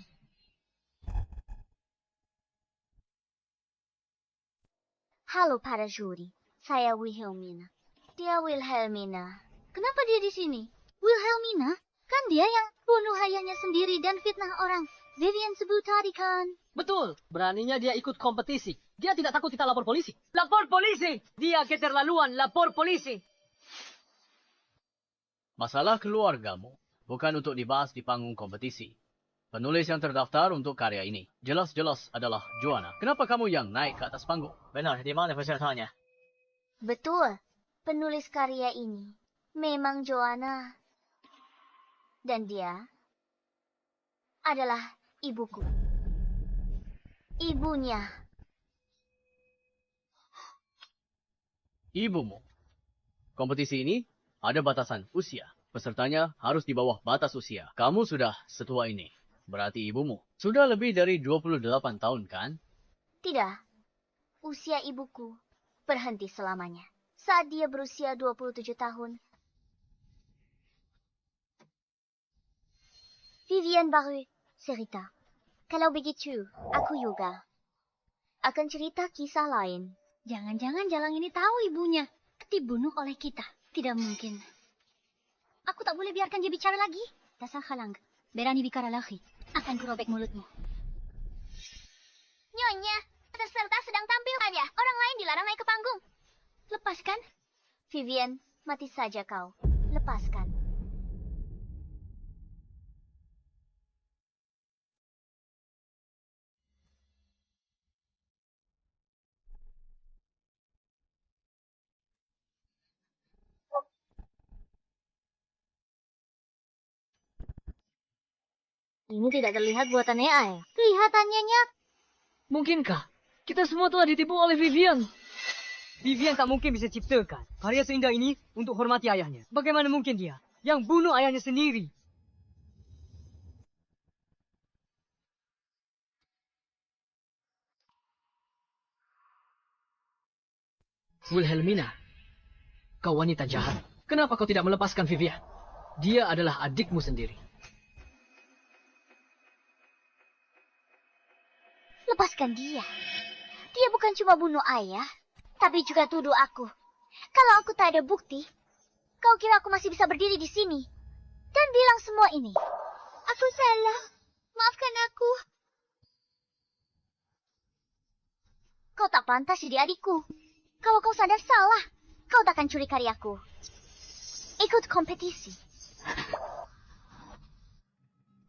Halo para juri, saya Wilhelmina. Dia Wilhelmina. Kenapa dia di sini? Wilhelmina? Kan dia yang bunuh ayahnya sendiri dan fitnah orang. Vivian sebut tadi kan. Betul, beraninya dia ikut kompetisi. Dia tidak takut kita lapor polisi. Lapor polisi! Dia keterlaluan, lapor polisi! Masalah keluargamu bukan untuk dibahas di panggung kompetisi. Penulis yang terdaftar untuk karya ini jelas-jelas adalah Joanna. Kenapa kamu yang naik ke atas panggung? Benar, di mana pesertanya? Betul, penulis karya ini memang Joanna. Dan dia adalah ibuku. Ibunya. Ibumu. Kompetisi ini ada batasan usia. Pesertanya harus di bawah batas usia. Kamu sudah setua ini. Berarti ibumu sudah lebih dari 28 tahun, kan? Tidak. Usia ibuku berhenti selamanya. Saat dia berusia 27 tahun. Vivian baru cerita. Kalau begitu, aku juga akan cerita kisah lain. Jangan-jangan jalang ini tahu ibunya dibunuh oleh kita. Tidak mungkin. Aku tak boleh biarkan dia bicara lagi. Dasar halang. Berani bicara lagi. Akan kurobek mulutmu. Nyonya, peserta sedang tampil ya. Orang lain dilarang naik ke panggung. Lepaskan. Vivian, mati saja kau. Lepaskan. Ini tidak terlihat buatan AI. Kelihatannya nyat. Mungkinkah kita semua telah ditipu oleh Vivian? Vivian tak mungkin bisa ciptakan karya seindah ini untuk hormati ayahnya. Bagaimana mungkin dia yang bunuh ayahnya sendiri? Wilhelmina, kau wanita jahat. Kenapa kau tidak melepaskan Vivian? Dia adalah adikmu sendiri. Lepaskan dia. Dia bukan cuma bunuh ayah, tapi juga tuduh aku. Kalau aku tak ada bukti, kau kira aku masih bisa berdiri di sini dan bilang semua ini? Aku salah. Maafkan aku. Kau tak pantas jadi adikku. Kalau kau sadar salah, kau takkan curi karyaku. Ikut kompetisi.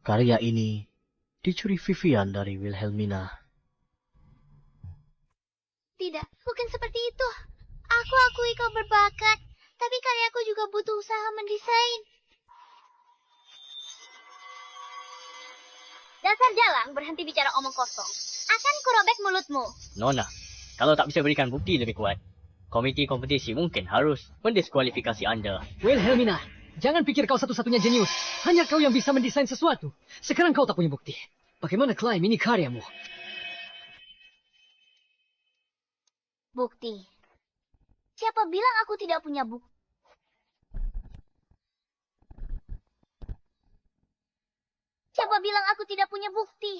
Karya ini dicuri Vivian dari Wilhelmina. Tidak, bukan seperti itu. Aku akui kau berbakat, tapi karyaku juga butuh usaha mendesain. Dasar jalang, berhenti bicara omong kosong. Akan kurobek mulutmu. Nona, kalau tak bisa berikan bukti lebih kuat, komite kompetisi mungkin harus mendiskualifikasi Anda. Wilhelmina, jangan pikir kau satu-satunya jenius. Hanya kau yang bisa mendesain sesuatu. Sekarang kau tak punya bukti. Bagaimana klaim ini karyamu? Bukti. Siapa bilang aku tidak punya bukti? Siapa bilang aku tidak punya bukti?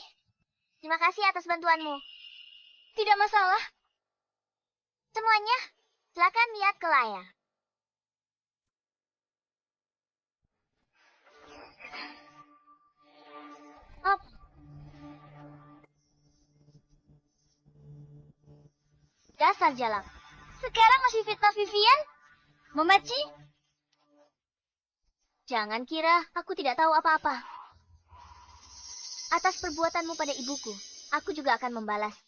Terima kasih atas bantuanmu. Tidak masalah. Semuanya, silakan lihat ke layar. Op. Dasar jalang. Sekarang masih fitnah Vivian? Memaci? Jangan kira aku tidak tahu apa-apa. Atas perbuatanmu pada ibuku, aku juga akan membalas.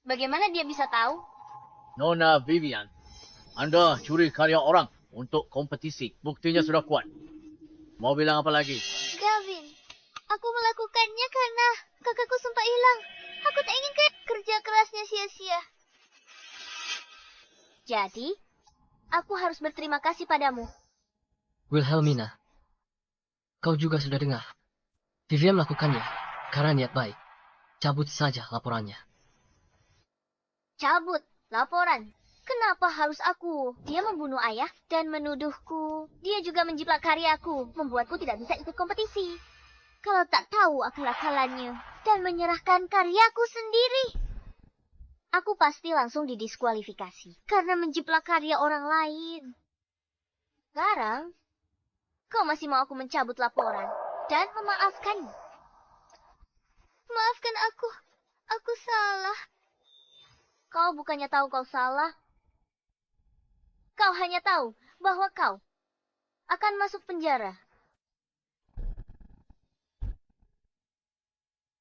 Bagaimana dia bisa tahu? Nona Vivian, Anda curi karya orang untuk kompetisi. Buktinya sudah kuat. Mau bilang apa lagi? Gavin, aku melakukannya karena kakakku sempat hilang. Aku tak ingin kerja kerasnya sia-sia. Jadi, aku harus berterima kasih padamu. Wilhelmina, kau juga sudah dengar. Vivian melakukannya karena niat baik. Cabut saja laporannya. Cabut laporan. Kenapa harus aku? Dia membunuh ayah dan menuduhku. Dia juga menjiplak karyaku, membuatku tidak bisa ikut kompetisi. Kalau tak tahu akal-akalannya dan menyerahkan karyaku sendiri, aku pasti langsung didiskualifikasi karena menjiplak karya orang lain. Sekarang, kau masih mau aku mencabut laporan dan memaafkanmu? Maafkan aku salah. Kau bukannya tahu kau salah. Kau hanya tahu bahwa kau akan masuk penjara.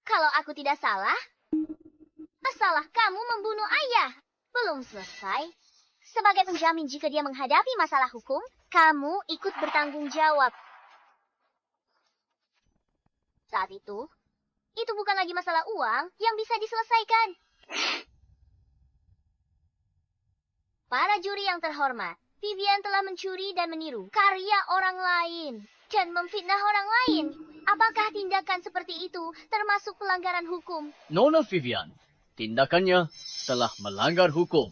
Kalau aku tidak salah, masalah kamu membunuh ayah. Belum selesai. Sebagai penjamin jika dia menghadapi masalah hukum, kamu ikut bertanggung jawab. Saat itu bukan lagi masalah uang yang bisa diselesaikan. Para juri yang terhormat, Vivian telah mencuri dan meniru karya orang lain dan memfitnah orang lain. Apakah tindakan seperti itu termasuk pelanggaran hukum? Nona Vivian, tindakannya telah melanggar hukum.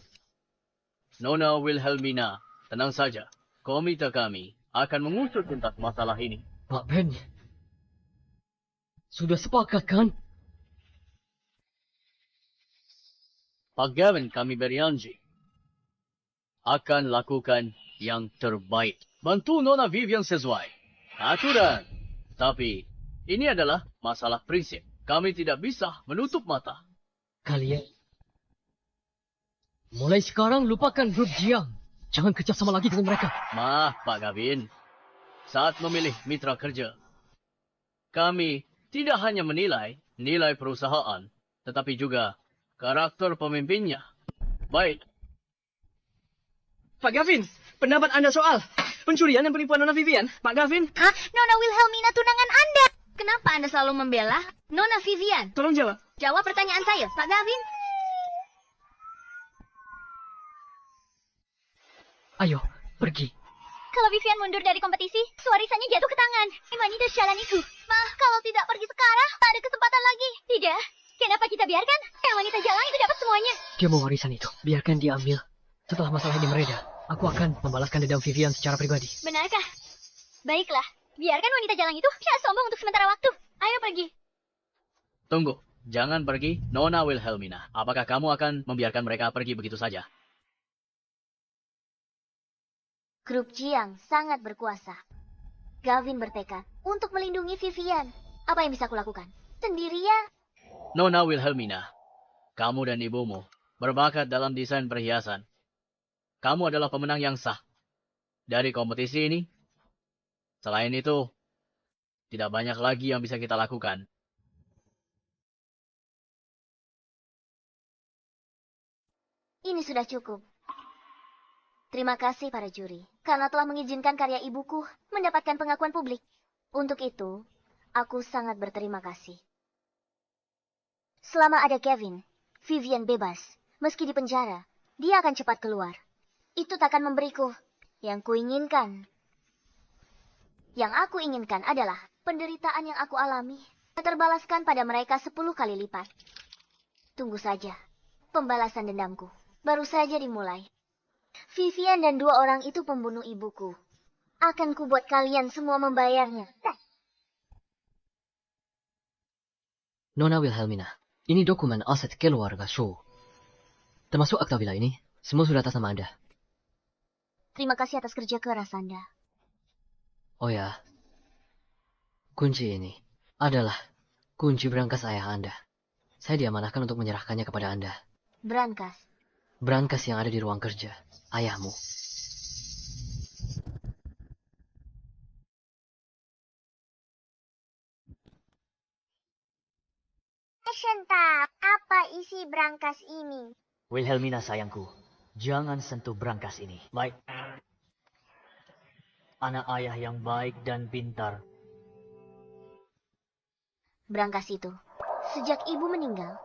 Nona Wilhelmina, tenang saja. Komite kami akan mengusut tuntas masalah ini. Pak Ben, sudah sepakat kan? Pak Gavin, kami berjanji akan lakukan yang terbaik. Bantu Nona Vivian sesuai aturan. Tapi ini adalah masalah prinsip. Kami tidak bisa menutup mata. Kalian mulai sekarang lupakan grup Jiang. Jangan kerjasama lagi dengan mereka. Maaf Pak Gavin. Saat memilih mitra kerja, kami tidak hanya menilai nilai perusahaan, tetapi juga karakter pemimpinnya. Baik. Pak Gavin, pendapat Anda soal pencurian dan penipuan Nona Vivian? Pak Gavin? Hah? Nona Wilhelmina tunangan Anda. Kenapa Anda selalu membela Nona Vivian? Tolong jawab. Jawab pertanyaan saya, Pak Gavin. Ayo, pergi. Kalau Vivian mundur dari kompetisi, warisannya jatuh ke tangan wanita jalan itu. Ma, kalau tidak pergi sekarang, tak ada kesempatan lagi. Tidak. Kenapa kita biarkan wanita jalan itu dapat semuanya? Dia mau warisan itu. Biarkan dia ambil. Setelah masalah ini mereda, aku akan membalaskan dendam Vivian secara pribadi. Benarkah? Baiklah. Biarkan wanita jalan itu sombong untuk sementara waktu. Ayo pergi. Tunggu. Jangan pergi, Nona Wilhelmina. Apakah kamu akan membiarkan mereka pergi begitu saja? Grup Jiang sangat berkuasa. Gavin bertekad untuk melindungi Vivian. Apa yang bisa kulakukan? Sendirian. Nona Wilhelmina, kamu dan ibumu berbakat dalam desain perhiasan. Kamu adalah pemenang yang sah dari kompetisi ini. Selain itu, tidak banyak lagi yang bisa kita lakukan. Ini sudah cukup. Terima kasih para juri, karena telah mengizinkan karya ibuku mendapatkan pengakuan publik. Untuk itu, aku sangat berterima kasih. Selama ada Kevin, Vivian bebas. Meski di penjara, dia akan cepat keluar. Itu takkan memberiku yang kuinginkan. Yang aku inginkan adalah penderitaan yang aku alami terbalaskan pada mereka 10 kali lipat. Tunggu saja, pembalasan dendamku baru saja dimulai. Vivian dan 2 orang itu pembunuh ibuku. Akan kubuat kalian semua membayarnya. Nona Wilhelmina, ini dokumen aset keluarga Shaw. Termasuk akta villa ini, semua sudah atas nama Anda. Terima kasih atas kerja keras Anda. Oh ya, kunci ini adalah kunci berangkas ayah Anda. Saya diamanahkan untuk menyerahkannya kepada Anda. Berangkas. Berangkas yang ada di ruang kerja ayahmu. Shenta, apa isi berangkas ini? Wilhelmina sayangku, jangan sentuh berangkas ini. Baik. Anak ayah yang baik dan pintar. Berangkas itu. Sejak ibu meninggal,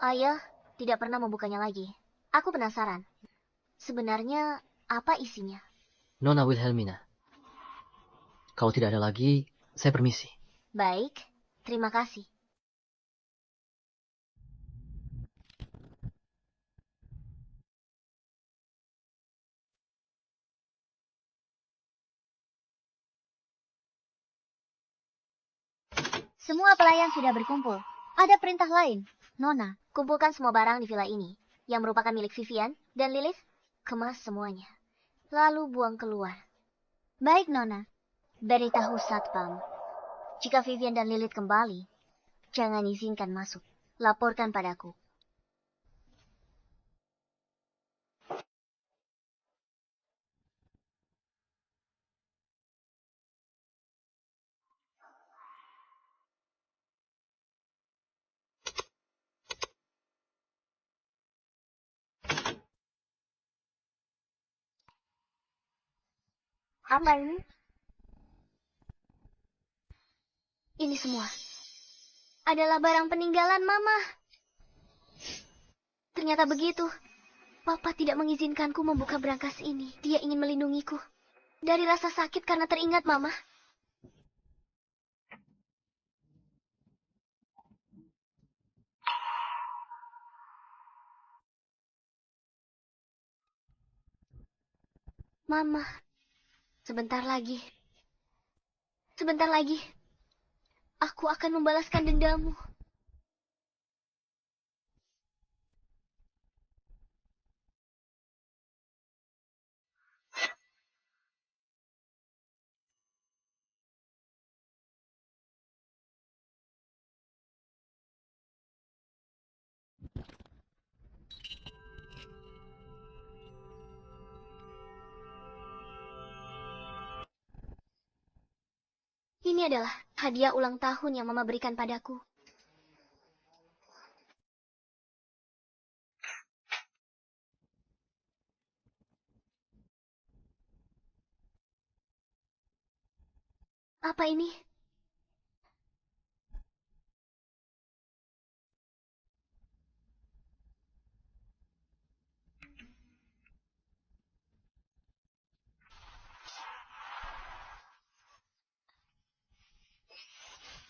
ayah tidak pernah membukanya lagi. Aku penasaran. Sebenarnya apa isinya? Nona Wilhelmina. Kalau tidak ada lagi, saya permisi. Baik, terima kasih. Semua pelayan sudah berkumpul. Ada perintah lain. Nona, kumpulkan semua barang di villa ini, yang merupakan milik Vivian dan Lilith. Kemas semuanya. Lalu buang keluar. Baik, Nona. Beritahu Satpam. Jika Vivian dan Lilith kembali, jangan izinkan masuk. Laporkan padaku. Apa ini? Ini semua adalah barang peninggalan Mama. Ternyata begitu. Papa tidak mengizinkanku membuka berangkas ini. Dia ingin melindungiku dari rasa sakit karena teringat Mama. Mama, sebentar lagi. Sebentar lagi. Aku akan membalaskan dendamu. Ini adalah hadiah ulang tahun yang Mama berikan padaku. Apa ini?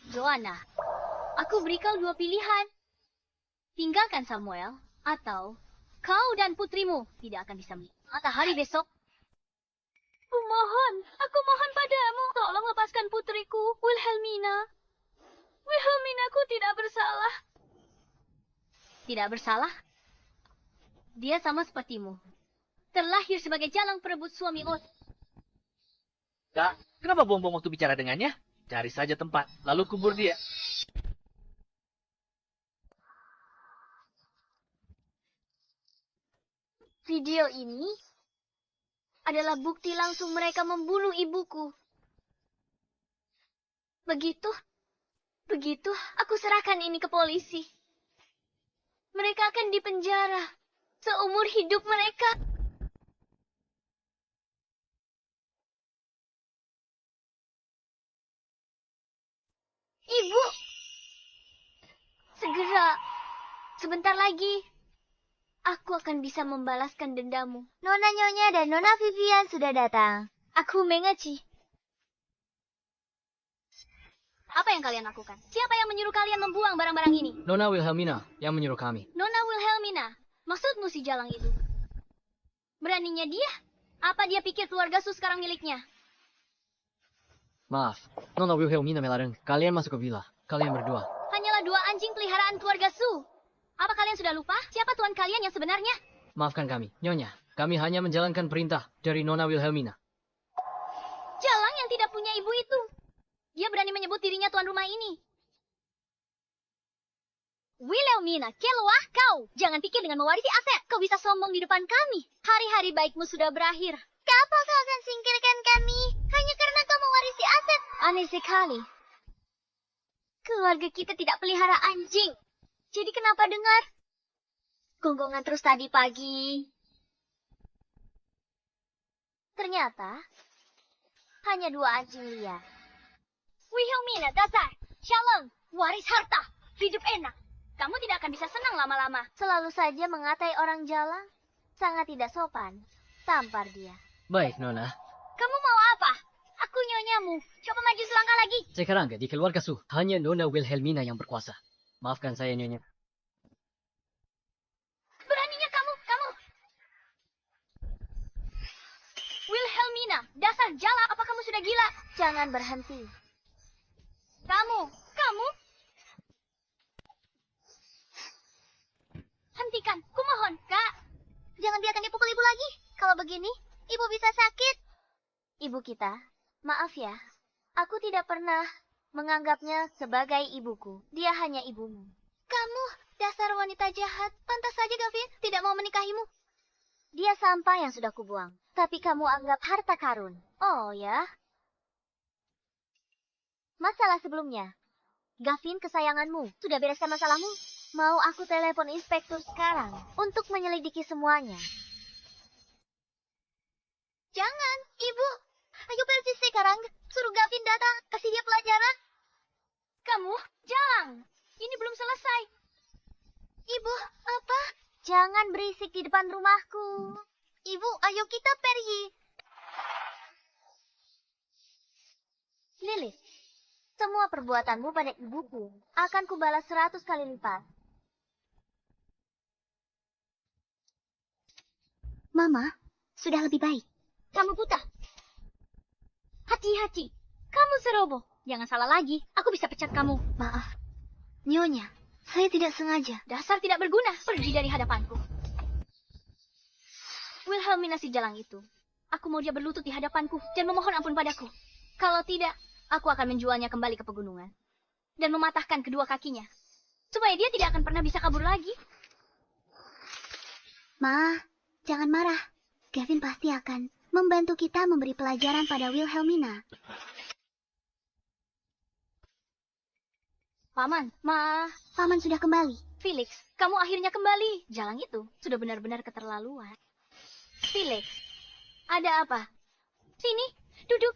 Joanna, aku beri kau dua pilihan. Tinggalkan Samuel, atau kau dan putrimu tidak akan bisa melihat matahari besok. Aku mohon padamu, tolong lepaskan putriku, Wilhelmina. Wilhelminaku tidak bersalah. Tidak bersalah? Dia sama sepertimu. Terlahir sebagai jalang perebut suami Ot. Kak, kenapa buang-buang waktu bicara dengannya? Cari saja tempat, lalu kubur dia. Video ini adalah bukti langsung mereka membunuh ibuku. Begitu, aku serahkan ini ke polisi. Mereka akan dipenjara seumur hidup mereka. Ibu, segera, sebentar lagi, aku akan bisa membalaskan dendamu. Nona Nyonya dan Nona Vivian sudah datang. Aku mengerti. Apa yang kalian lakukan? Siapa yang menyuruh kalian membuang barang-barang ini? Nona Wilhelmina yang menyuruh kami. Nona Wilhelmina, maksudmu si jalang itu? Beraninya dia? Apa dia pikir keluarga Su sekarang miliknya? Maaf, Nona Wilhelmina melarang kalian masuk ke villa. Kalian berdua. Hanyalah dua anjing peliharaan keluarga Su. Apa kalian sudah lupa? Siapa tuan kalian yang sebenarnya? Maafkan kami, Nyonya. Kami hanya menjalankan perintah dari Nona Wilhelmina. Jalang yang tidak punya ibu itu. Dia berani menyebut dirinya tuan rumah ini. Wilhelmina, keluar kau. Jangan pikir dengan mewarisi aset, kau bisa sombong di depan kami. Hari-hari baikmu sudah berakhir. Kenapa kau akan singkirkan kami? Hanya karena kau mewarisi aset. Aneh sekali. Keluarga kita tidak pelihara anjing. Jadi kenapa dengar? Gonggongan terus tadi pagi. Ternyata hanya 2 anjing liar. Wilhelmina, dasar. Shalom, waris harta. Hidup enak. Kamu tidak akan bisa senang lama-lama. Selalu saja mengatai orang jalang. Sangat tidak sopan. Tampar dia. Baik, Nona. Kamu mau apa? Aku nyonyamu. Coba maju selangkah lagi. Sekarang di keluarga Su, hanya Nona Wilhelmina yang berkuasa. Maafkan saya, Nyonya. Beraninya kamu. Wilhelmina, dasar jala, apa kamu sudah gila? Jangan berhenti. Kamu. Hentikan, kumohon, Kak. Jangan biarkan dia pukul ibu lagi. Kalau begini, ibu bisa sakit. Ibu kita, maaf ya. Aku tidak pernah menganggapnya sebagai ibuku. Dia hanya ibumu. Kamu, dasar wanita jahat. Pantas saja Gavin tidak mau menikahimu. Dia sampah yang sudah kubuang. Tapi kamu anggap harta karun. Oh ya? Masalah sebelumnya. Gavin, kesayanganmu. Sudah bereskan masalahmu? Mau aku telepon inspektur sekarang untuk menyelidiki semuanya. Jangan, Ibu. Ayo pergi sekarang. Suruh Gavin datang. Kasih dia pelajaran. Kamu, jalang. Ini belum selesai. Ibu, apa? Jangan berisik di depan rumahku. Ibu, ayo kita pergi. Lilith, semua perbuatanmu pada ibuku akan kubalas 100 kali lipat. Mama, sudah lebih baik. Kamu buta. Hati-hati. Kamu ceroboh. Jangan salah lagi. Aku bisa pecat kamu. Maaf. Nyonya, saya tidak sengaja. Dasar tidak berguna. Pergi dari hadapanku. Wilhelmina si jalang itu. Aku mau dia berlutut di hadapanku dan memohon ampun padaku. Kalau tidak, aku akan menjualnya kembali ke pegunungan. Dan mematahkan kedua kakinya. Supaya dia tidak akan pernah bisa kabur lagi. Ma, jangan marah. Gavin pasti akan membantu kita memberi pelajaran pada Wilhelmina. Paman, Paman sudah kembali. Felix, kamu akhirnya kembali. Jalang itu sudah benar-benar keterlaluan. Felix, ada apa? Sini, duduk.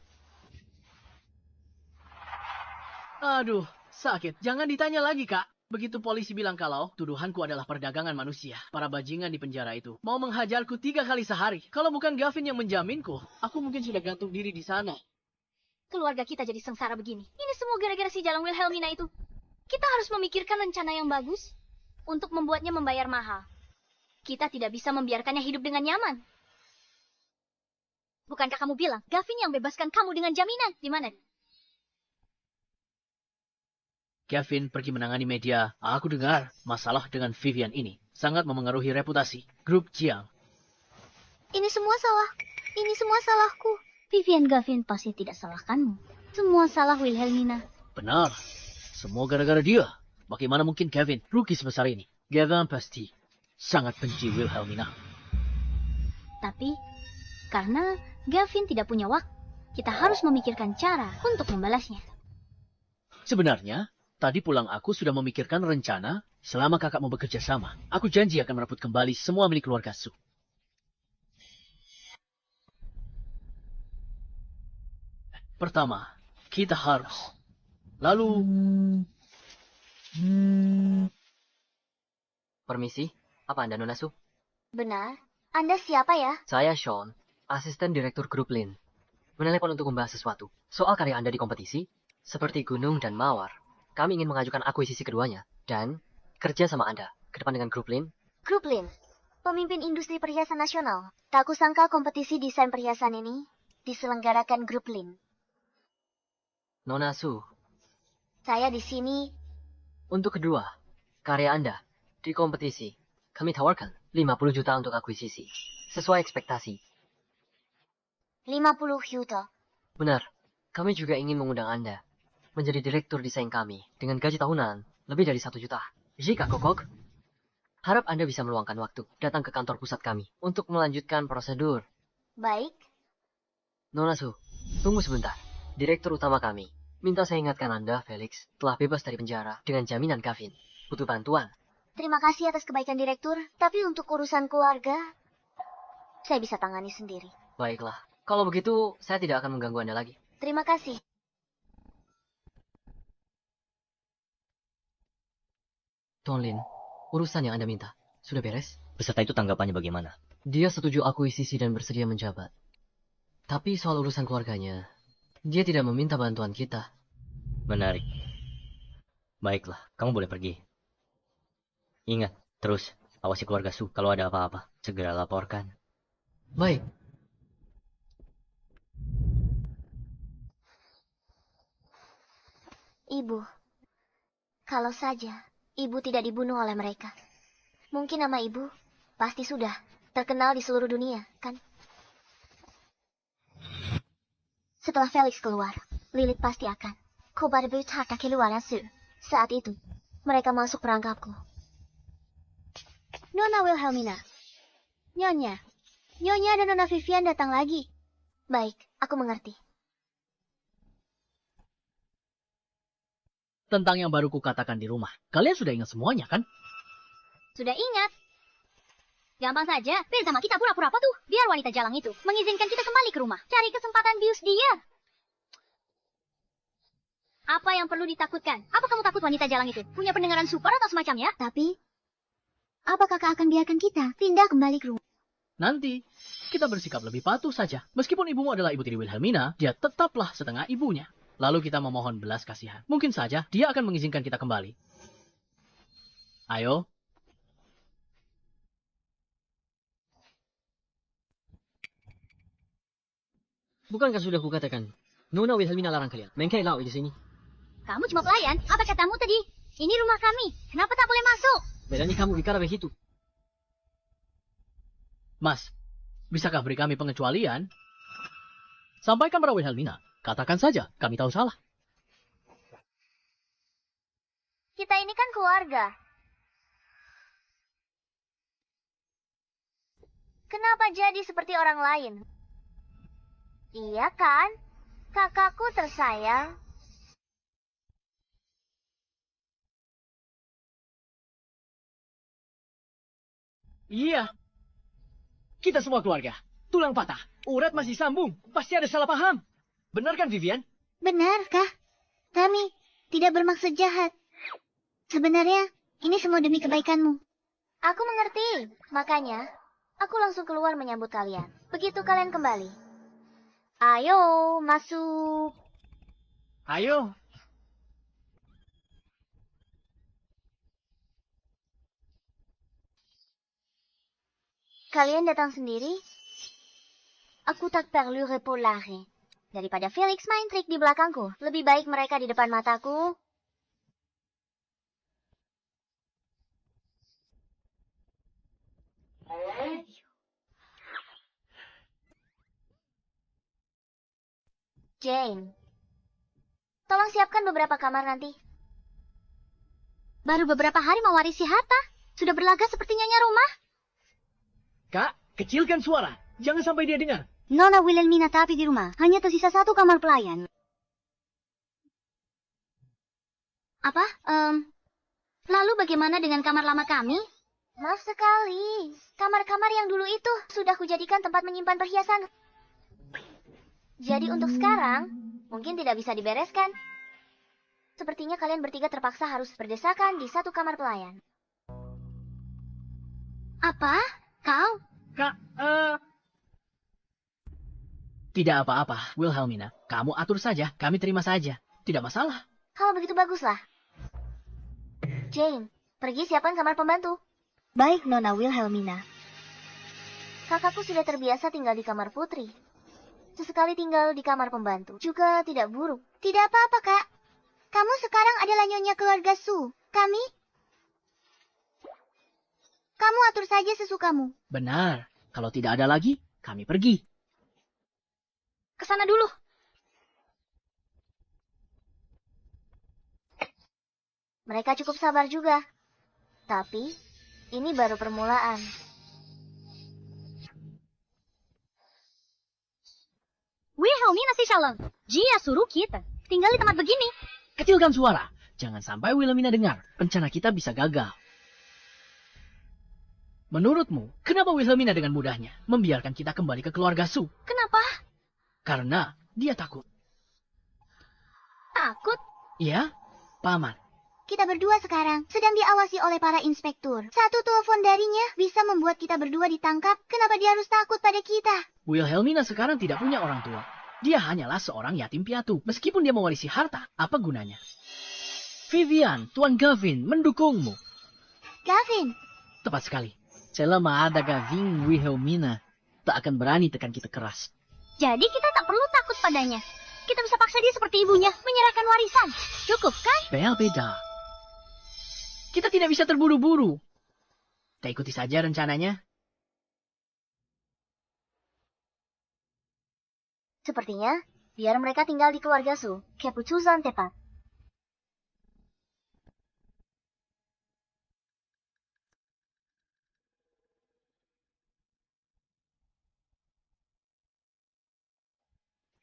Aduh, sakit. Jangan ditanya lagi, Kak. Begitu polisi bilang kalau tuduhanku adalah perdagangan manusia, para bajingan di penjara itu mau menghajarku 3 kali sehari. Kalau bukan Gavin yang menjaminku, aku mungkin sudah gantung diri di sana. Keluarga kita jadi sengsara begini. Ini semua gara-gara si jalang Wilhelmina itu. Kita harus memikirkan rencana yang bagus untuk membuatnya membayar mahal. Kita tidak bisa membiarkannya hidup dengan nyaman. Bukankah kamu bilang Gavin yang bebaskan kamu dengan jaminan? Di mana? Gavin pergi menangani media. Aku dengar masalah dengan Vivian ini sangat memengaruhi reputasi grup Jiang. Ini semua salahku. Vivian Gavin pasti tidak salahkanmu. Semua salah Wilhelmina. Benar. Semua gara-gara dia. Bagaimana mungkin Gavin rugi sebesar ini? Gavin pasti sangat benci Wilhelmina. Tapi, karena Gavin tidak punya waktu, kita harus memikirkan cara untuk membalasnya. Sebenarnya, tadi pulang aku sudah memikirkan rencana selama kakakmu bekerja sama. Aku janji akan merebut kembali semua milik keluarga Su. Pertama, kita harus. Lalu... Permisi, apa Anda Nona Su? Benar. Anda siapa ya? Saya Sean, asisten direktur grup Lin. Menelepon untuk membahas sesuatu. Soal karya Anda di kompetisi, seperti Gunung dan Mawar. Kami ingin mengajukan akuisisi keduanya. Dan kerja sama Anda. Ke depan dengan grup Lin. Grup Lin, pemimpin industri perhiasan nasional. Tak kusangka kompetisi desain perhiasan ini diselenggarakan grup Lin. Nona Su, Saya di sini. untuk kedua, karya Anda di kompetisi. kami tawarkan 50 juta untuk akuisisi. Sesuai ekspektasi. 50 juta. Benar, kami juga ingin mengundang Anda menjadi direktur desain kami dengan gaji tahunan lebih dari 1 juta. Jika kokok, harap Anda bisa meluangkan waktu datang ke kantor pusat kami untuk melanjutkan prosedur. Baik. Nona Su, tunggu sebentar. Direktur utama kami minta saya ingatkan Anda, Felix, telah bebas dari penjara dengan jaminan Gavin. Butuh bantuan. Terima kasih atas kebaikan direktur, tapi untuk urusan keluarga, saya bisa tangani sendiri. Baiklah, kalau begitu saya tidak akan mengganggu Anda lagi. Terima kasih. Tuan Lin, urusan yang Anda minta, sudah beres? Peserta itu tanggapannya bagaimana? Dia setuju akuisisi dan bersedia menjabat. Tapi soal urusan keluarganya, dia tidak meminta bantuan kita. Menarik. Baiklah, kamu boleh pergi. Ingat, terus awasi keluarga Su. Kalau ada apa-apa, segera laporkan. Baik. Ibu, kalau saja ibu tidak dibunuh oleh mereka, mungkin nama ibu pasti sudah terkenal di seluruh dunia, kan? Setelah Felix keluar, Lilith pasti akan Kobarabut harta keluarnya Su. Saat itu, mereka masuk perangkapku. Nona Wilhelmina. Nyonya dan Nona Vivian datang lagi. Baik, aku mengerti. Tentang yang baru kukatakan di rumah. Kalian sudah ingat semuanya, kan? Sudah ingat. Gampang saja, Ben sama kita pura-pura patuh. Biar wanita jalang itu mengizinkan kita kembali ke rumah. Cari kesempatan bius dia. Apa yang perlu ditakutkan? Apa kamu takut wanita jalang itu? Punya pendengaran super atau semacamnya? Tapi, apa kakak akan biarkan kita pindah kembali ke rumah? Nanti, kita bersikap lebih patuh saja. Meskipun ibumu adalah ibu tiri Wilhelmina, dia tetaplah setengah ibunya. Lalu kita memohon belas kasihan. Mungkin saja dia akan mengizinkan kita kembali. Ayo. Bukankah sudah kukatakan, Nona Wilhelmina larang kalian main kelau di sini? Kamu cuma pelayan. Apa katamu tadi? Ini rumah kami. Kenapa tak boleh masuk? Berani kamu bicara begitu? Mas, bisakah beri kami pengecualian? Sampaikan pada Wilhelmina. Katakan saja, kami tahu salah. Kita ini kan keluarga. Kenapa jadi seperti orang lain? Iya kan? Kakakku tersayang. Iya. Kita semua keluarga. Tulang patah. Urat masih sambung. Pasti ada salah paham. Benar kan, Vivian? Benarkah? Kami tidak bermaksud jahat. Sebenarnya, ini semua demi kebaikanmu. Aku mengerti. Makanya, aku langsung keluar menyambut kalian. Begitu kalian kembali. Ayo, masuk. Ayo. Kalian datang sendiri? Aku tak perlu repolare. Daripada Felix main trik di belakangku, lebih baik mereka di depan mataku. Jane, tolong siapkan beberapa kamar nanti. Baru beberapa hari mewarisi harta. Sudah berlagak seperti nyonya rumah. Kak, kecilkan suara. Jangan sampai dia dengar. Nona Wilhelmina tapi di rumah. Hanya tersisa 1 kamar pelayan. Apa? Lalu bagaimana dengan kamar lama kami? Maaf sekali. Kamar-kamar yang dulu itu sudah kujadikan tempat menyimpan perhiasan. Jadi untuk sekarang, mungkin tidak bisa dibereskan. Sepertinya kalian bertiga terpaksa harus berdesakan di 1 kamar pelayan. Apa? Kau? Kak, tidak apa-apa, Wilhelmina. Kamu atur saja, kami terima saja. Tidak masalah. Kalau begitu baguslah. Jane, pergi siapkan kamar pembantu. Baik, Nona Wilhelmina. Kakakku sudah terbiasa tinggal di kamar putri. Sesekali tinggal di kamar pembantu. Juga tidak buruk. Tidak apa-apa, Kak. Kamu sekarang adalah nyonya keluarga Su. Kamu atur saja sesukamu. Benar. Kalau tidak ada lagi, kami pergi. Ke sana dulu. Mereka cukup sabar juga. Tapi, ini baru permulaan. Wilhelmina si Shalom. Dia suruh kita tinggal di tempat begini. Kecilkan suara. Jangan sampai Wilhelmina dengar. Rencana kita bisa gagal. Menurutmu, kenapa Wilhelmina dengan mudahnya membiarkan kita kembali ke keluarga Su? Kenapa? Karena dia takut. Takut? Ya, Paman. Kita berdua sekarang sedang diawasi oleh para inspektur. Satu telepon darinya bisa membuat kita berdua ditangkap. Kenapa dia harus takut pada kita? Wilhelmina sekarang tidak punya orang tua. Dia hanyalah seorang yatim piatu. Meskipun dia mewarisi harta, apa gunanya? Vivian, Tuan Gavin, mendukungmu. Gavin, Tepat sekali. Selama ada Gavin, Wilhelmina tak akan berani tekan kita keras. Jadi kita tak perlu takut padanya. Kita bisa paksa dia seperti ibunya, menyerahkan warisan. Cukup kan? Beda. Kita tidak bisa terburu-buru. Kita ikuti saja rencananya. sepertinya biar mereka tinggal di keluarga Su. Keputusan tepat.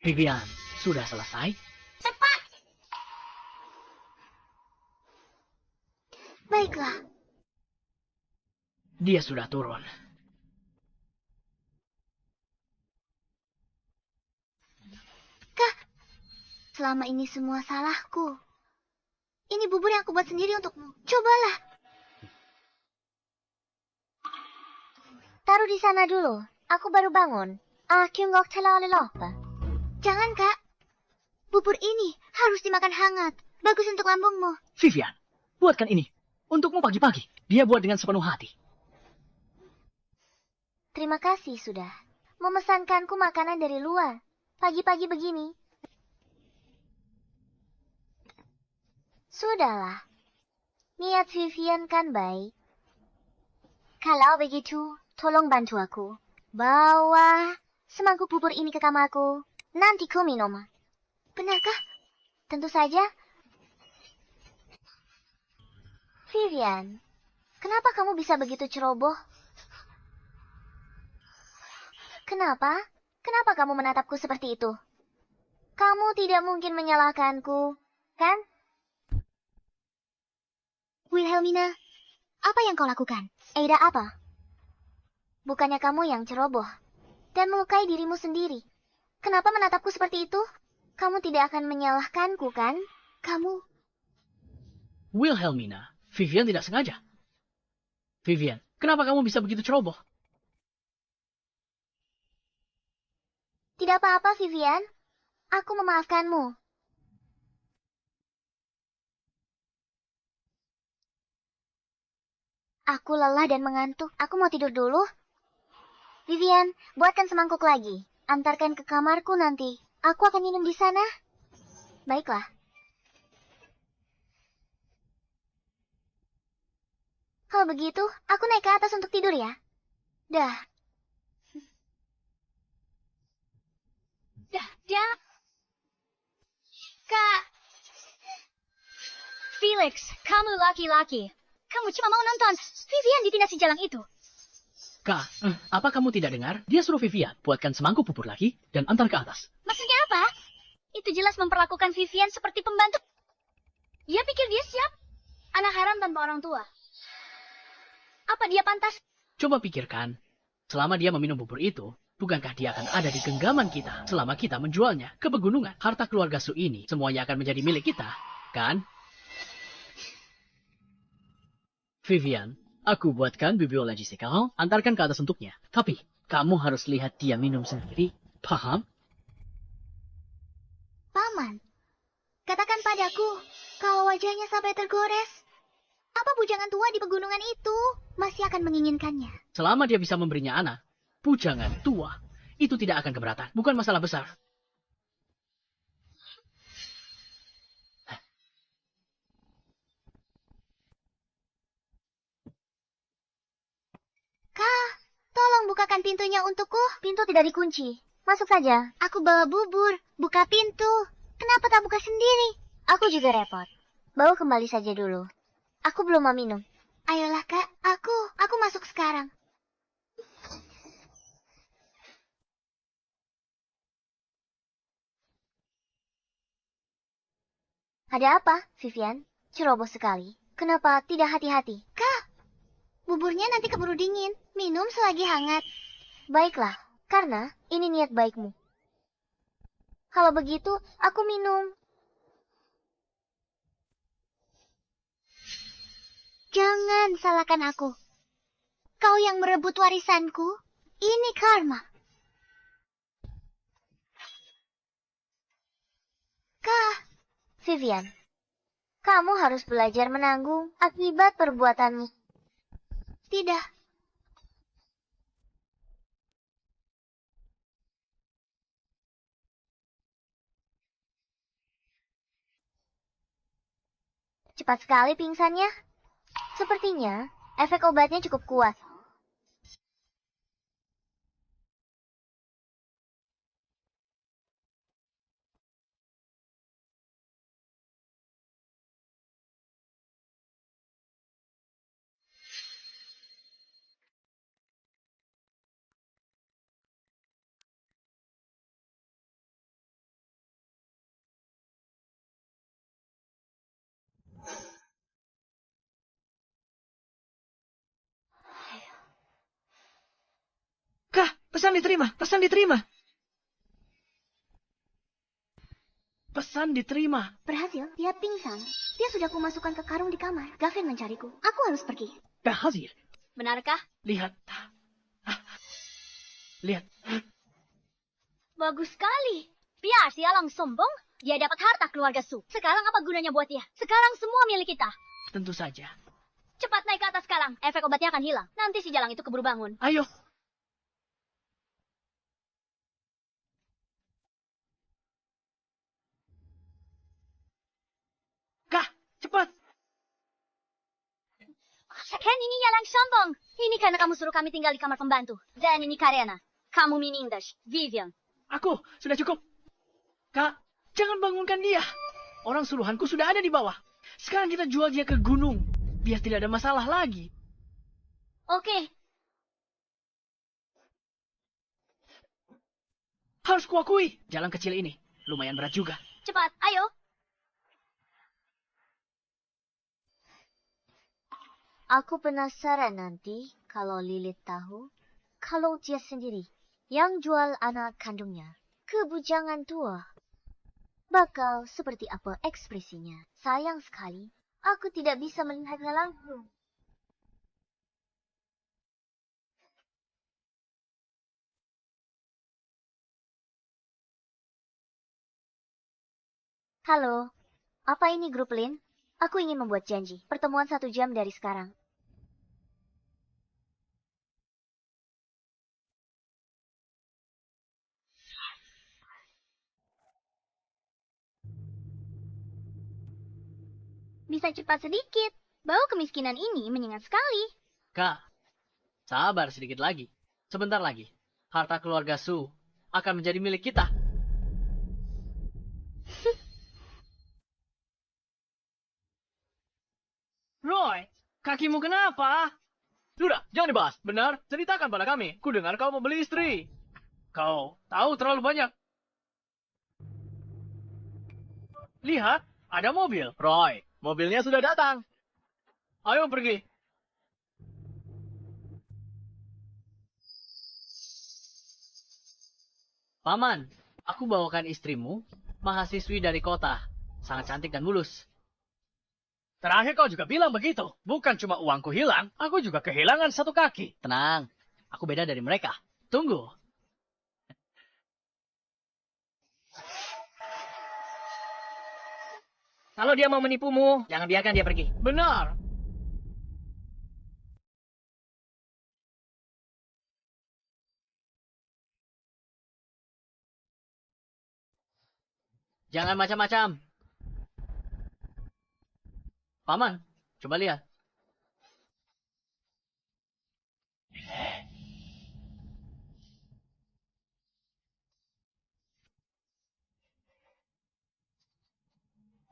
Vivian, sudah selesai? Baiklah. Dia sudah turun. Selama ini semua salahku. Ini bubur yang aku buat sendiri untukmu. Cobalah. Taruh di sana dulu. Aku baru bangun. Aku nggak terlalu lapar. Jangan, Kak. Bubur ini harus dimakan hangat. Bagus untuk lambungmu. Vivian, buatkan ini. Untukmu pagi-pagi. Dia buat dengan sepenuh hati. Terima kasih sudah memesankanku makanan dari luar. Pagi-pagi begini. Sudahlah. Niat Vivian kan baik. Kalau begitu, tolong bantu aku. Bawa semangkuk bubur ini ke kamarku. Nanti ku minum. Benarkah? Tentu saja. Vivian, kenapa kamu bisa begitu ceroboh? Kenapa? Kenapa kamu menatapku seperti itu? Kamu tidak mungkin menyalahkanku, kan? Wilhelmina, apa yang kau lakukan? Ada apa? Bukannya kamu yang ceroboh dan melukai dirimu sendiri. Kenapa menatapku seperti itu? Kamu tidak akan menyalahkanku, kan? Kamu... Wilhelmina, Vivian tidak sengaja. Vivian, kenapa kamu bisa begitu ceroboh? Tidak apa-apa, Vivian. Aku memaafkanmu. Aku lelah dan mengantuk. Aku mau tidur dulu. Vivian, buatkan semangkuk lagi. Antarkan ke kamarku nanti. Aku akan minum di sana. Baiklah. Kalau begitu, aku naik ke atas untuk tidur ya. Dah. Dah. Kak. Felix, kamu laki-laki. Kamu cuma mau nonton Vivian ditindas si jalang itu. Kak, apa kamu tidak dengar? Dia suruh Vivian buatkan semangkuk bubur lagi dan antar ke atas. Maksudnya apa? Itu jelas memperlakukan Vivian seperti pembantu. Dia pikir dia siap. Anak haram tanpa orang tua. Apa dia pantas? Coba pikirkan, selama dia meminum bubur itu, bukankah dia akan ada di genggaman kita selama kita menjualnya ke pegunungan? Harta keluarga Su ini semuanya akan menjadi milik kita, kan? Vivian, aku buatkan bibliologi sekarang, antarkan ke atas untuknya. Tapi, kamu harus lihat dia minum sendiri, paham? Paman, katakan padaku, kalau wajahnya sampai tergores, apa bujangan tua di pegunungan itu masih akan menginginkannya? Selama dia bisa memberinya anak, bujangan tua, itu tidak akan keberatan. Bukan masalah besar. bukakan pintunya untukku. Pintu tidak dikunci. Masuk saja. Aku bawa bubur. Buka pintu. Kenapa tak buka sendiri? Aku juga repot. Bawa kembali saja dulu. Aku belum mau minum. Ayolah, Kak. Aku masuk sekarang. Ada apa, Vivian? Ceroboh sekali. Kenapa tidak hati-hati? Kak, buburnya nanti keburu dingin. Minum selagi hangat. Baiklah, karena ini niat baikmu. Kalau begitu, aku minum. Jangan salahkan aku. Kau yang merebut warisanku. Ini karma. Kak, Vivian, kamu harus belajar menanggung akibat perbuatanmu. Tidak. Cepat sekali pingsannya. Sepertinya efek obatnya cukup kuat. Kah, pesan diterima, pesan diterima. Pesan diterima. Berhasil, dia pingsan. Dia sudah kumasukkan ke karung di kamar. Gavin mencariku. Aku harus pergi. Berhasil. Benarkah? Lihat. Lihat. Bagus sekali. Biar sialang sombong, dia dapat harta keluarga Su. Sekarang apa gunanya buat dia? Sekarang semua milik kita. Tentu saja. Cepat naik ke atas sekarang. Efek obatnya akan hilang. Nanti si jalang itu keburu bangun. Ayo. Kah, cepat. Ken, ini jalang sombong. Ini karena kamu suruh kami tinggal di kamar pembantu. Dan ini Karena. Kamu menindas Vivian. Aku, sudah cukup. Kak, jangan bangunkan dia. Orang suruhanku sudah ada di bawah. Sekarang kita jual dia ke gunung. Biar tidak ada masalah lagi. Oke. Harus kuakui, jalan kecil ini lumayan berat juga. Cepat, ayo. Aku penasaran nanti kalau Lilith tahu kalau dia sendiri yang jual anak kandungnya ke bujangan tua. Bakal seperti apa ekspresinya? Sayang sekali, aku tidak bisa melihatnya langsung. Halo, apa ini grup Lin? Aku ingin membuat janji, pertemuan 1 jam dari sekarang. Bisa cepat sedikit. Bau kemiskinan ini menyengat sekali. Kak, sabar sedikit lagi. Sebentar lagi, harta keluarga Su akan menjadi milik kita. Roy, kakimu kenapa? Sudah, jangan dibahas. Benar, ceritakan pada kami. Ku dengar kau mau beli istri. Kau tahu terlalu banyak. Lihat, ada mobil. Roy, mobilnya sudah datang. Ayo pergi. Paman, aku bawakan istrimu, mahasiswi dari kota. Sangat cantik dan mulus. Terakhir kau juga bilang begitu. Bukan cuma uangku hilang, aku juga kehilangan 1 kaki. Tenang, aku beda dari mereka. Tunggu. Kalau dia mau menipumu, jangan biarkan dia pergi. Benar. Jangan macam-macam. Paman, coba lihat.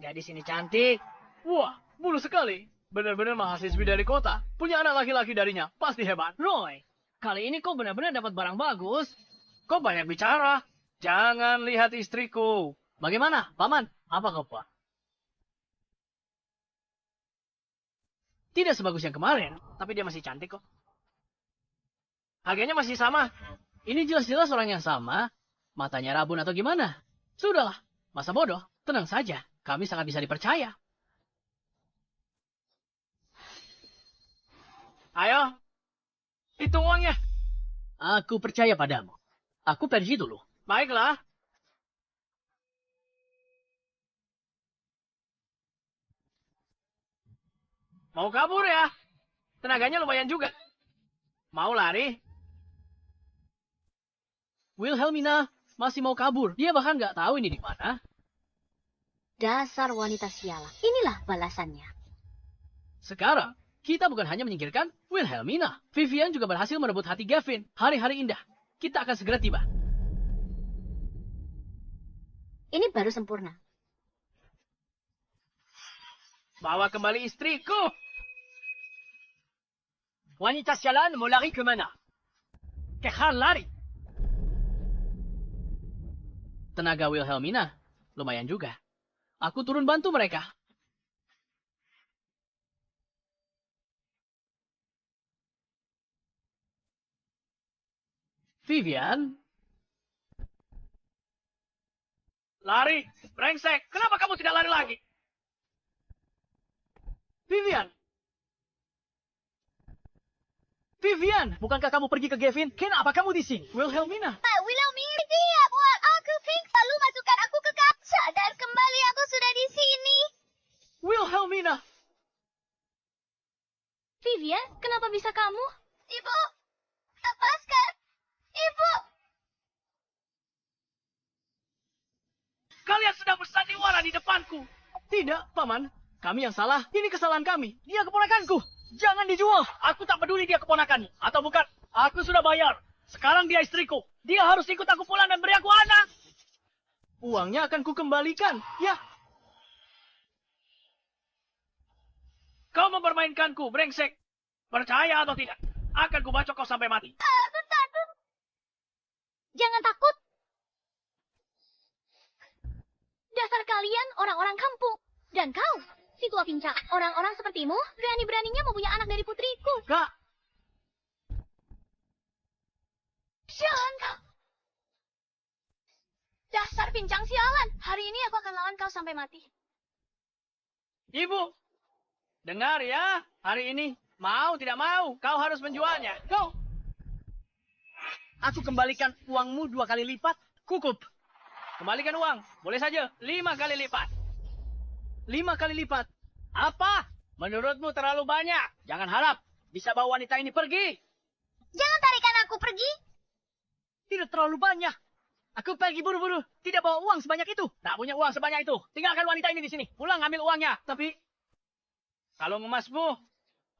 Gadis ini cantik. Wah, mulus sekali. Benar-benar mahasiswi dari kota. Punya anak laki-laki darinya. Pasti hebat. Roy, kali ini kau benar-benar dapat barang bagus. Kau banyak bicara. Jangan lihat istriku. Bagaimana, Paman? Apa kau, Pak? Tidak sebagus yang kemarin, tapi dia masih cantik kok. Harganya masih sama. Ini jelas-jelas orang yang sama. Matanya rabun atau gimana? Sudahlah, masa bodoh. Tenang saja, kami sangat bisa dipercaya. Ayo, hitung uangnya. Aku percaya padamu. Aku pergi dulu. Baiklah. Mau kabur ya? Tenaganya lumayan juga. Mau lari? Wilhelmina masih mau kabur. Dia bahkan nggak tahu ini di mana. Dasar wanita sialan. Inilah balasannya. Sekarang, kita bukan hanya menyingkirkan Wilhelmina. Vivian juga berhasil merebut hati Gavin. Hari-hari indah. Kita akan segera tiba. Ini baru sempurna. Bawa kembali istriku. Wanita sialan mau lari kemana? Kekal lari. Tenaga Wilhelmina, lumayan juga. Aku turun bantu mereka. Vivian, Lari, brengsek. Kenapa kamu tidak lari lagi? Vivian, Vivian, Bukankah kamu pergi ke Gavin? Kenapa kamu di sini? Wilhelmina. Wilhelmina, dia buat aku pingsan. Lalu masukkan aku ke kaca. Dan kembali aku sudah di sini. Wilhelmina. Vivian, kenapa bisa kamu? Ibu, lepaskan. Ibu. Kalian sudah bersandiwara di depanku. Tidak, Paman. Kami yang salah. Ini kesalahan kami. Dia keponakanku. Jangan dijual. Aku tak peduli dia keponakanmu. Atau bukan. Aku sudah bayar. Sekarang dia istriku. Dia harus ikut aku pulang dan beri aku anak. Uangnya akan kukembalikan. Ya, Kau mempermainkanku, brengsek. Percaya atau tidak? Akan kubacok kau sampai mati. Aku takut. Jangan takut. Dasar kalian orang-orang kampung. Dan kau, si tua pincang. Orang-orang sepertimu, berani-beraninya mempunyai anak dari putriku. Kak. Sialan kau. Dasar pincang sialan. Hari ini aku akan lawan kau sampai mati. Ibu, dengar ya. Hari ini, mau tidak mau, kau harus menjualnya. Kau. Aku kembalikan uangmu 2 kali lipat. Cukup. Kembalikan uang. Boleh saja. 5 kali lipat. 5 kali lipat. Apa? Menurutmu terlalu banyak. Jangan harap bisa bawa wanita ini pergi. Jangan tarikan aku pergi. Tidak terlalu banyak. Aku pergi buru-buru. Tidak bawa uang sebanyak itu. Tak punya uang sebanyak itu. Tinggalkan wanita ini di sini. Pulang ambil uangnya. Tapi, Kalung emasmu,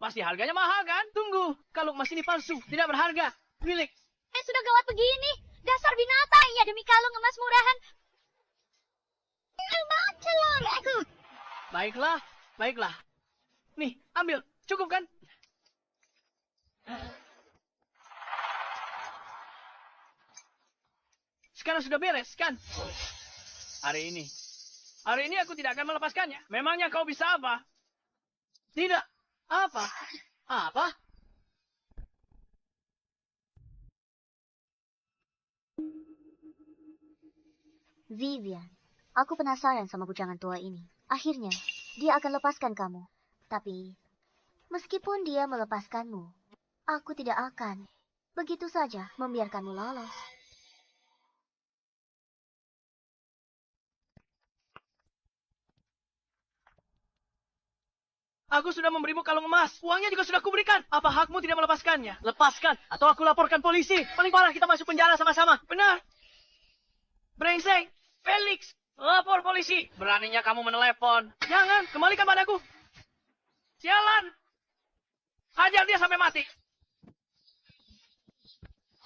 pasti harganya mahal kan? tunggu. Kalung emas ini palsu. Tidak berharga. Milik. Sudah gawat begini. Dasar binatang ya demi kalung emas murahan. Celon aku. Baiklah. Baiklah. Nih, ambil. Cukup kan? Sekarang sudah beres kan? Hari ini aku tidak akan melepaskannya. Memangnya kau bisa apa? Tidak. Apa? Apa? Vivian, aku penasaran sama bujangan tua ini. Akhirnya, dia akan lepaskan kamu. Tapi, meskipun dia melepaskanmu, aku tidak akan begitu saja membiarkanmu lolos. Aku sudah memberimu kalung emas. Uangnya juga sudah kuberikan. Apa hakmu tidak melepaskannya? Lepaskan atau aku laporkan polisi. Paling parah kita masuk penjara sama-sama. Benar. Brengsek. Felix. Lapor polisi. Beraninya kamu menelepon. Jangan. Kembalikan padaku. Sialan. Hajar dia sampai mati.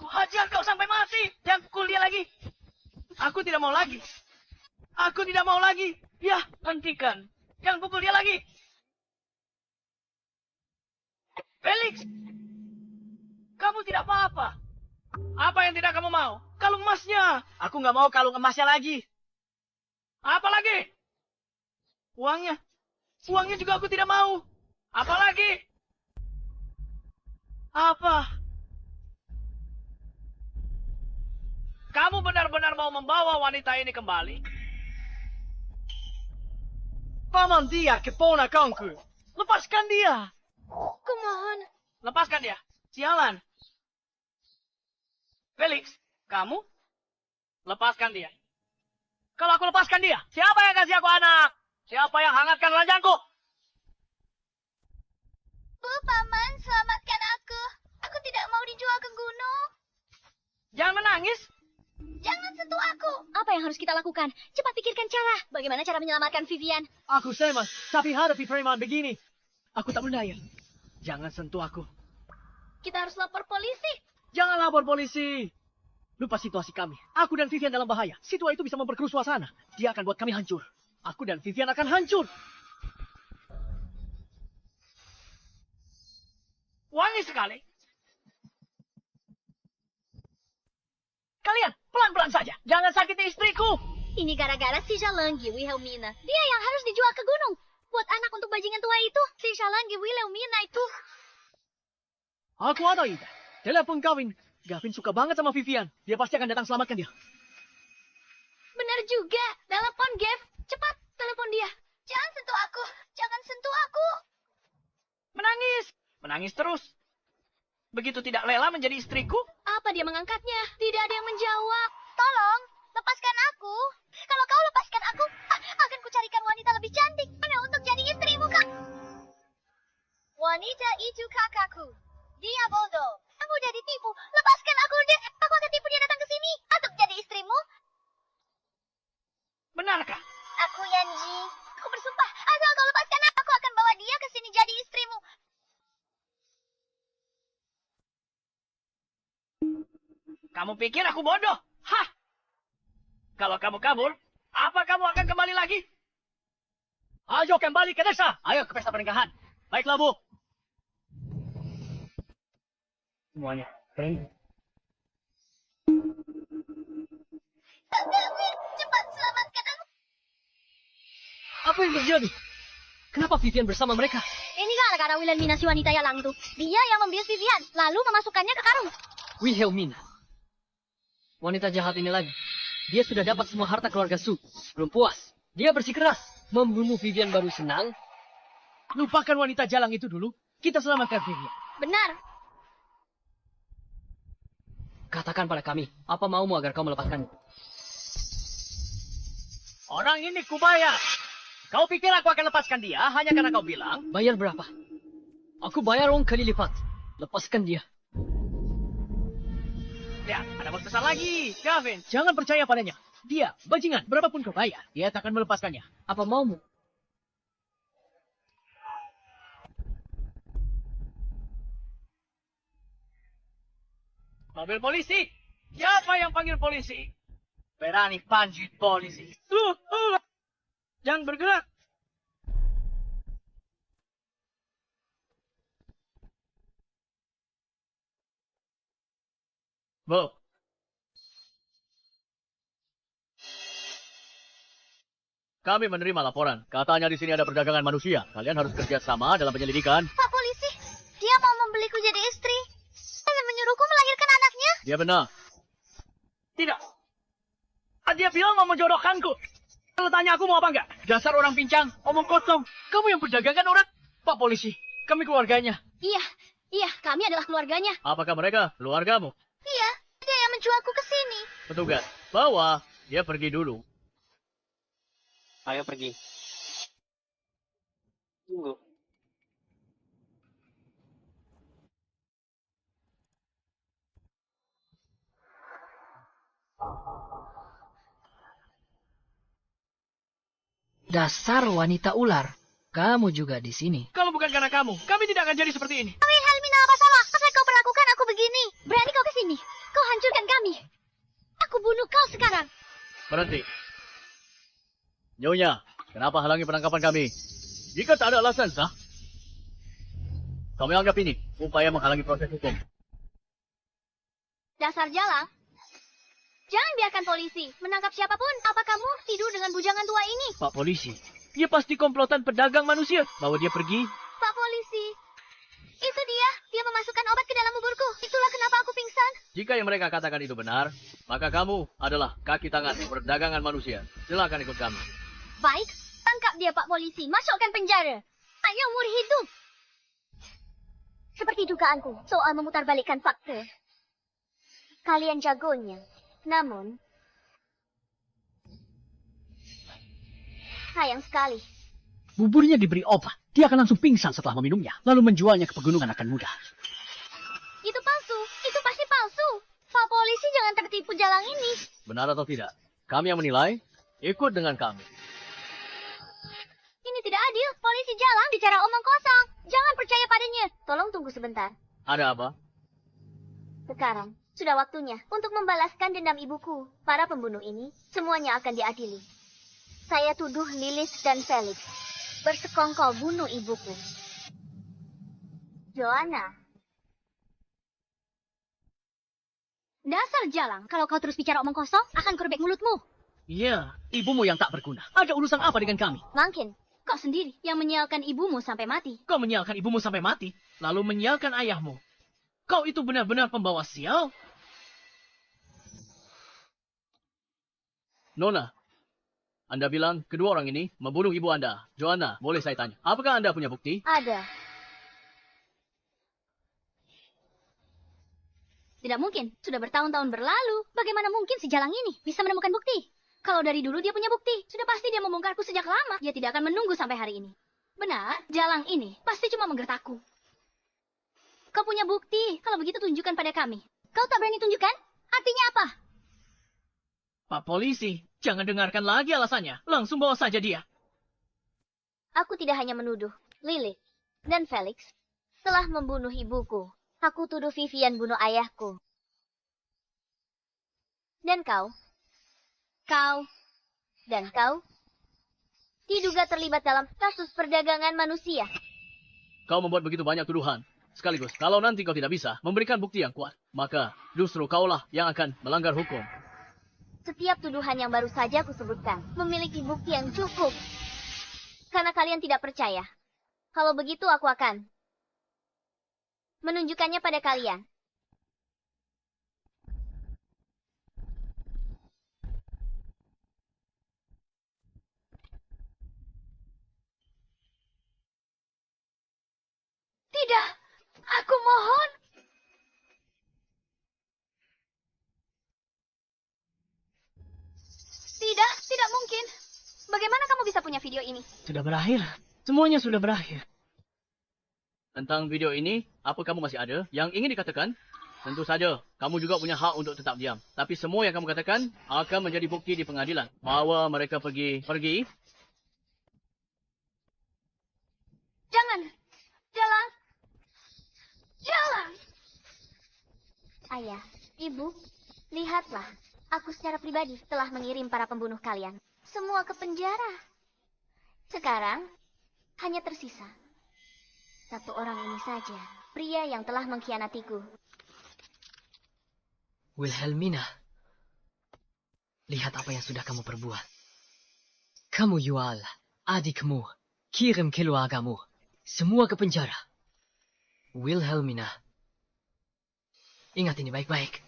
Hajar kau sampai mati. Jangan pukul dia lagi. Aku tidak mau lagi. Aku tidak mau lagi. Ya, hentikan. Jangan pukul dia lagi. Felix, kamu tidak apa-apa. Apa yang tidak kamu mau? Kalung emasnya. Aku nggak mau kalung emasnya lagi. Apa lagi? Uangnya. Uangnya juga aku tidak mau. Apa lagi? Apa? Kamu benar-benar mau membawa wanita ini kembali? Paman, dia keponakanku. Lepaskan dia. Kumohon. Lepaskan dia. Sialan. Felix, kamu lepaskan dia. Kalau aku lepaskan dia, siapa yang kasih aku anak? Siapa yang hangatkan ranjangku? Bu, Paman, selamatkan aku. Aku tidak mau dijual ke gunung. Jangan menangis. Jangan sentuh aku. Apa yang harus kita lakukan? Cepat pikirkan cara. Bagaimana cara menyelamatkan Vivian? Aku Seamus, tapi hadapi preman begini. Aku tak berdaya. Jangan sentuh aku. Kita harus lapor polisi. Jangan lapor polisi. Lupa situasi kami. Aku dan Vivian dalam bahaya. Situasi itu bisa memperkeruh suasana. Dia akan buat kami hancur. Aku dan Vivian akan hancur. Wangi sekali. Kalian, pelan-pelan saja. Jangan sakiti istriku. Ini gara-gara si Jalangi Wilhelmina. Dia yang harus dijual ke gunung. Buat anak untuk bajingan tua itu. Si Jalangi Wilhelmina itu. Aku ada ide. Telepon Gavin. Gavin suka banget sama Vivian. Dia pasti akan datang selamatkan dia. Benar juga. Telepon Gav. Cepat, telepon dia. Jangan sentuh aku. Jangan sentuh aku. Menangis. Menangis terus. Begitu tidak rela menjadi istriku. Apa dia mengangkatnya? Tidak ada yang menjawab. Tolong, lepaskan aku. Kalau kau lepaskan aku, akan kucarikan wanita lebih cantik. Hanya untuk jadi istrimu, Kak. Wanita itu kakakku. Dia bodoh. Aku udah ditipu. Lepaskan aku, deh. Aku akan tipu dia datang ke sini. Untuk jadi istrimu. Benarkah? Aku Yanji. Aku bersumpah, asal kau lepaskan aku akan bawa dia ke sini jadi istrimu. Kamu pikir aku bodoh? Hah? Kalau kamu kabur, apa kamu akan kembali lagi? Ayo kembali ke desa. Ayo ke pesta pernikahan. Baiklah, Bu. Semuanya. Berhenti. Gavin, cepat selamatkan aku. Apa yang terjadi? Kenapa Vivian bersama mereka? Ini gara-gara Wilhelmina si wanita yalang itu. Dia yang membius Vivian, lalu memasukkannya ke karung. Wilhelmina. Wanita jahat ini lagi. Dia sudah dapat semua harta keluarga Su. Belum puas. Dia bersikeras. Membunuh Vivian baru senang. Lupakan wanita jalang itu dulu. Kita selamatkan Vivian. Benar. Katakan pada kami, apa maumu agar kau melepaskannya? Orang ini kubayar. Kau pikir aku akan lepaskan dia hanya karena kau bilang? Bayar berapa? Aku bayar uang kali lipat. Lepaskan dia. Lihat, ada bos besar lagi. Gavin. Jangan percaya padanya. Dia, bajingan, berapapun kau bayar, dia tak akan melepaskannya. Apa maumu? Mobil polisi. Siapa yang panggil polisi? Berani panjit polisi. Jangan bergerak. Bu. Kami menerima laporan. Katanya di sini ada perdagangan manusia. Kalian harus kerja sama dalam penyelidikan. Pak polisi, dia mau membeliku jadi istri. Dan menyuruhku melahirkan anaknya. Dia benar. Tidak. Dia bilang mau menjodohkanku. Kalau tanya aku mau apa enggak? Dasar orang pincang, omong kosong. Kamu yang perdagangkan orang? Pak polisi, kami keluarganya. Iya, kami adalah keluarganya. Apakah mereka keluargamu? Iya, dia yang menjualku ke sini. Petugas, bawa. Dia pergi dulu. Ayo pergi. Tunggu. Dasar wanita ular. Kamu juga di sini. Kalau bukan karena kamu, kami tidak akan jadi seperti ini. Wilhelmina, apa salah? Apa kau perlakukan aku begini? Berani kau ke sini? Kau hancurkan kami. Aku bunuh kau sekarang. Berhenti. Nyonya, Kenapa halangi penangkapan kami? Jika tak ada alasan sah, kami anggap ini upaya menghalangi proses hukum. Dasar Jalang. Jangan biarkan polisi menangkap siapapun. Apa kamu tidur dengan bujangan tua ini? Pak polisi, dia pasti komplotan pedagang manusia. Bawa dia pergi. Pak polisi, itu dia. Dia memasukkan obat ke dalam buburku. Itulah kenapa aku pingsan. Jika yang mereka katakan itu benar, maka kamu adalah kaki tangan perdagangan manusia. Silakan ikut kami. Baik, tangkap dia Pak polisi. Masukkan penjara. Hanya umur hidup. Seperti dugaanku soal memutarbalikkan fakta. Kalian jagonya. Namun, sayang sekali. Buburnya diberi obat. Dia akan langsung pingsan setelah meminumnya. Lalu menjualnya ke pegunungan akan mudah. Itu palsu. Itu pasti palsu. Pak polisi jangan tertipu Jalang ini. Benar atau tidak? Kami yang menilai. Ikut dengan kami. Ini tidak adil. Polisi Jalang bicara omong kosong. Jangan percaya padanya. Tolong tunggu sebentar. Ada apa? Sekarang, sudah waktunya untuk membalaskan dendam ibuku. Para pembunuh ini, semuanya akan diadili. Saya tuduh Lilith dan Felix bersekongkol bunuh ibuku. Joanna. Dasar Jalang, kalau kau terus bicara omong kosong, akan kurebek mulutmu. Iya, ibumu yang tak berguna. Ada urusan apa dengan kami? Mungkin, kau sendiri yang menyialkan ibumu sampai mati. Kau menyialkan ibumu sampai mati, lalu menyialkan ayahmu. Kau itu benar-benar pembawa sial. Nona, Anda bilang kedua orang ini membunuh ibu Anda. Joanna, boleh saya tanya, apakah Anda punya bukti? Ada. Tidak mungkin. Sudah bertahun-tahun berlalu. Bagaimana mungkin si Jalang ini bisa menemukan bukti? Kalau dari dulu dia punya bukti, sudah pasti dia membongkarku sejak lama. Dia tidak akan menunggu sampai hari ini. Benar, Jalang ini pasti cuma menggertakku. Kau punya bukti. Kalau begitu tunjukkan pada kami. Kau tak berani tunjukkan? Artinya apa? Pak polisi, jangan dengarkan lagi alasannya. Langsung bawa saja dia. Aku tidak hanya menuduh Lilith dan Felix telah membunuh ibuku. Aku tuduh Vivian bunuh ayahku. Dan kau, dan kau diduga terlibat dalam kasus perdagangan manusia. Kau membuat begitu banyak tuduhan. Sekaligus, kalau nanti kau tidak bisa memberikan bukti yang kuat, maka justru kaulah yang akan melanggar hukum. Setiap tuduhan yang baru saja aku sebutkan memiliki bukti yang cukup. Karena kalian tidak percaya. Kalau begitu aku akan menunjukkannya pada kalian. Tidak, aku mohon. Tidak mungkin. Bagaimana kamu bisa punya video ini? Sudah berakhir. Semuanya sudah berakhir. Tentang video ini, apa kamu masih ada yang ingin dikatakan? Tentu saja, kamu juga punya hak untuk tetap diam. Tapi semua yang kamu katakan akan menjadi bukti di pengadilan. Bawa mereka pergi. Jangan. Jalan. Ayah, ibu, lihatlah. Aku secara pribadi telah mengirim para pembunuh kalian. Semua ke penjara. Sekarang, hanya tersisa satu orang ini saja. Pria yang telah mengkhianatiku. Wilhelmina, lihat apa yang sudah kamu perbuat. Kamu jual adikmu, kirim keluargamu, semua ke penjara. Wilhelmina, ingat ini baik-baik.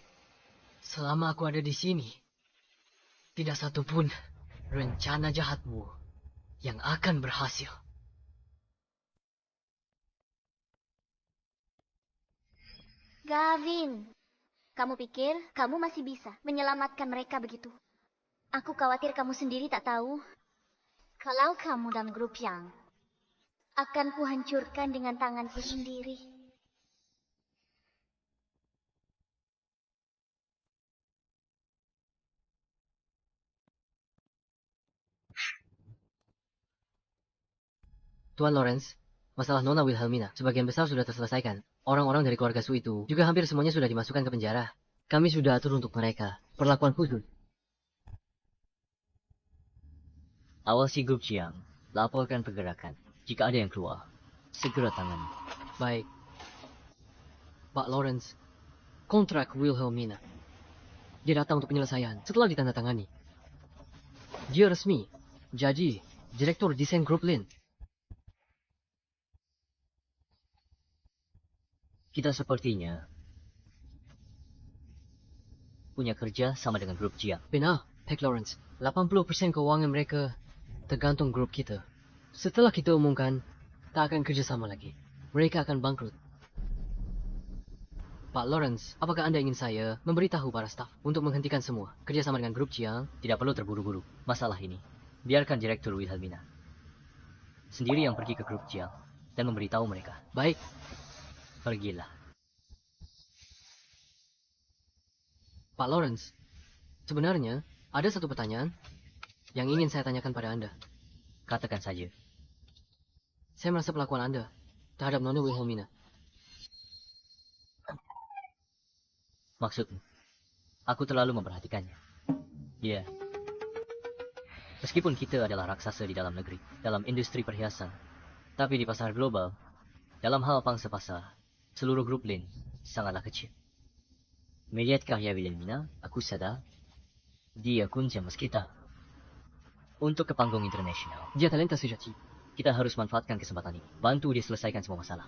Selama aku ada di sini, tidak satu pun rencana jahatmu yang akan berhasil. Gavin, kamu pikir kamu masih bisa menyelamatkan mereka begitu? Aku khawatir kamu sendiri tak tahu. Kalau kamu dan grup yang akan kuhancurkan dengan tanganku sendiri. Tuan Lawrence, masalah Nona Wilhelmina sebagian besar sudah terselesaikan. Orang-orang dari keluarga Su itu juga hampir semuanya sudah dimasukkan ke penjara. Kami sudah atur untuk mereka perlakuan khusus. Awasi grup Jiang. Laporkan pergerakan. Jika ada yang keluar, segera tangani. Baik. Pak Lawrence, kontrak Wilhelmina. Dia datang untuk penyelesaian setelah ditandatangani. Dia resmi jadi Direktur Desain Grup Lin. Kita sepertinya punya kerja sama dengan grup Jiang. Benar, Pak Lawrence. 80% keuangan mereka tergantung grup kita. Setelah kita umumkan, tak akan kerjasama lagi. Mereka akan bangkrut. Pak Lawrence, apakah Anda ingin saya memberitahu para staf untuk menghentikan semua kerjasama dengan grup Jiang? Tidak perlu terburu-buru. Masalah ini, biarkan Direktur Wilhelmina sendiri yang pergi ke grup Jiang dan memberitahu mereka. Baik. Pergilah. Pak Lawrence, sebenarnya ada satu pertanyaan yang ingin saya tanyakan pada Anda. Katakan saja. Saya merasa perlakuan Anda terhadap Nona Wilhelmina. Maksudmu, aku terlalu memperhatikannya. Ya. Meskipun kita adalah raksasa di dalam negeri, dalam industri perhiasan, tapi di pasar global, dalam hal pangsa pasar, seluruh grup Lin sangatlah kecil. Melihat karya Wilhelmina, aku sadar dia kunci emas kita untuk ke panggung internasional. Dia talenta sejati. Kita harus manfaatkan kesempatan ini, bantu dia selesaikan semua masalah.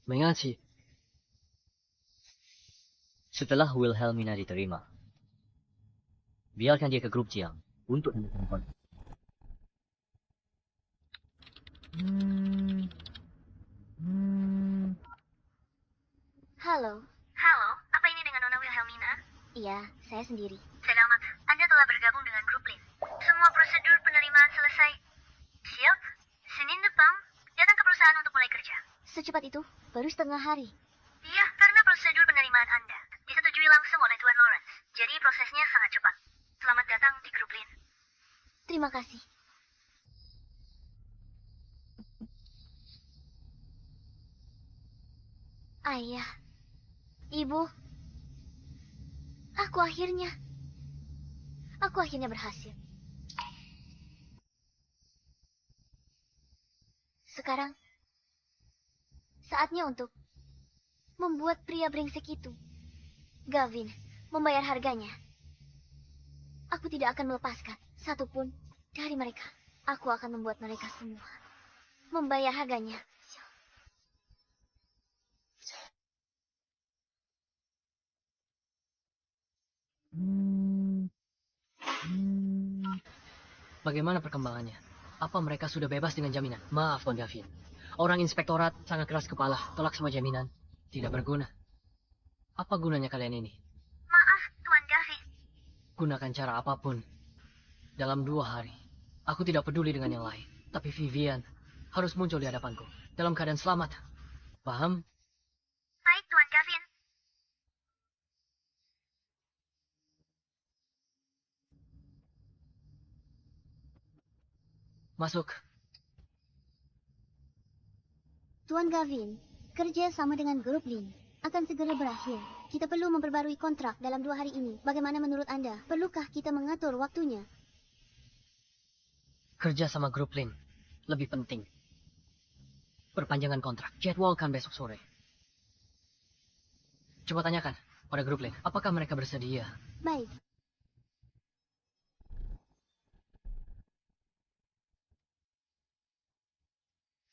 Mengaci. Setelah Wilhelmina diterima, biarkan dia ke grup Jiang untuk menentukan. Halo. Halo, apa ini dengan Nona Wilhelmina? Iya, saya sendiri. Selamat, Anda telah bergabung dengan grup Lin. Semua prosedur penerimaan selesai. Siap? Senin depan, datang ke perusahaan untuk mulai kerja. Secepat itu, baru setengah hari. Iya, karena prosedur penerimaan Anda disetujui langsung oleh Tuan Lawrence. Jadi prosesnya sangat cepat. Selamat datang di grup Lin. Terima kasih. Ayah. Ibu. Aku akhirnya berhasil. Sekarang, saatnya untuk membuat pria brengsek itu, Gavin, membayar harganya. Aku tidak akan melepaskan satupun dari mereka. Aku akan membuat mereka semua membayar harganya. Bagaimana perkembangannya? Apa mereka sudah bebas dengan jaminan? Maaf, Tuan Gavin. Orang inspektorat sangat keras kepala, tolak semua jaminan. Tidak berguna. Apa gunanya kalian ini? Maaf, Tuan Gavin. Gunakan cara apapun. Dalam 2 hari, aku tidak peduli dengan yang lain. Tapi Vivian harus muncul di hadapanku dalam keadaan selamat. Paham? Baik, Tuan Gavin. Masuk. Tuan Gavin, kerja sama dengan grup Lin akan segera berakhir. Kita perlu memperbarui kontrak dalam 2 hari ini. Bagaimana menurut Anda? Perlukah kita mengatur waktunya? Kerja sama grup Lin lebih penting. Perpanjangan kontrak. Jadwalkan besok sore. Coba tanyakan pada grup Lin, apakah mereka bersedia? Baik.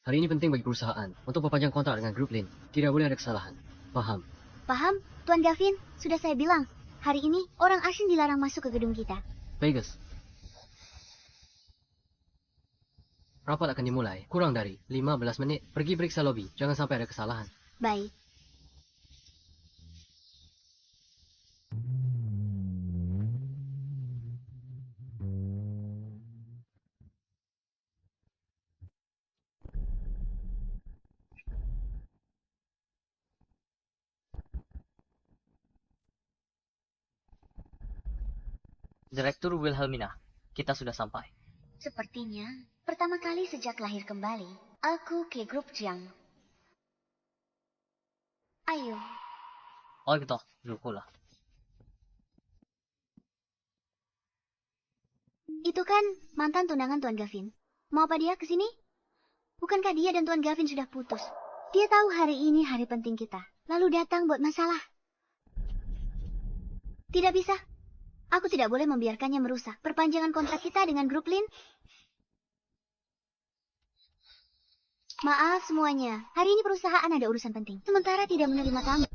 Hari ini penting bagi perusahaan untuk perpanjang kontrak dengan grup Lin. Tidak boleh ada kesalahan. Paham? Paham, Tuan Gavin? Sudah saya bilang, hari ini orang asing dilarang masuk ke gedung kita. Vegas. Rapat akan dimulai kurang dari 15 menit. Pergi periksa lobi. Jangan sampai ada kesalahan. Baik. Direktur Wilhelmina, kita sudah sampai. Sepertinya, pertama kali sejak lahir kembali, aku ke grup Jiang. Ayo, Oh gitu, lupa lah. Itu kan mantan tunangan Tuan Gavin. Mau apa dia ke sini? Bukankah dia dan Tuan Gavin sudah putus? Dia tahu hari ini hari penting kita. Lalu datang buat masalah. Tidak bisa. Aku tidak boleh membiarkannya merusak perpanjangan kontrak kita dengan grup Lin. Maaf semuanya. Hari ini perusahaan ada urusan penting. Sementara tidak menerima tamu.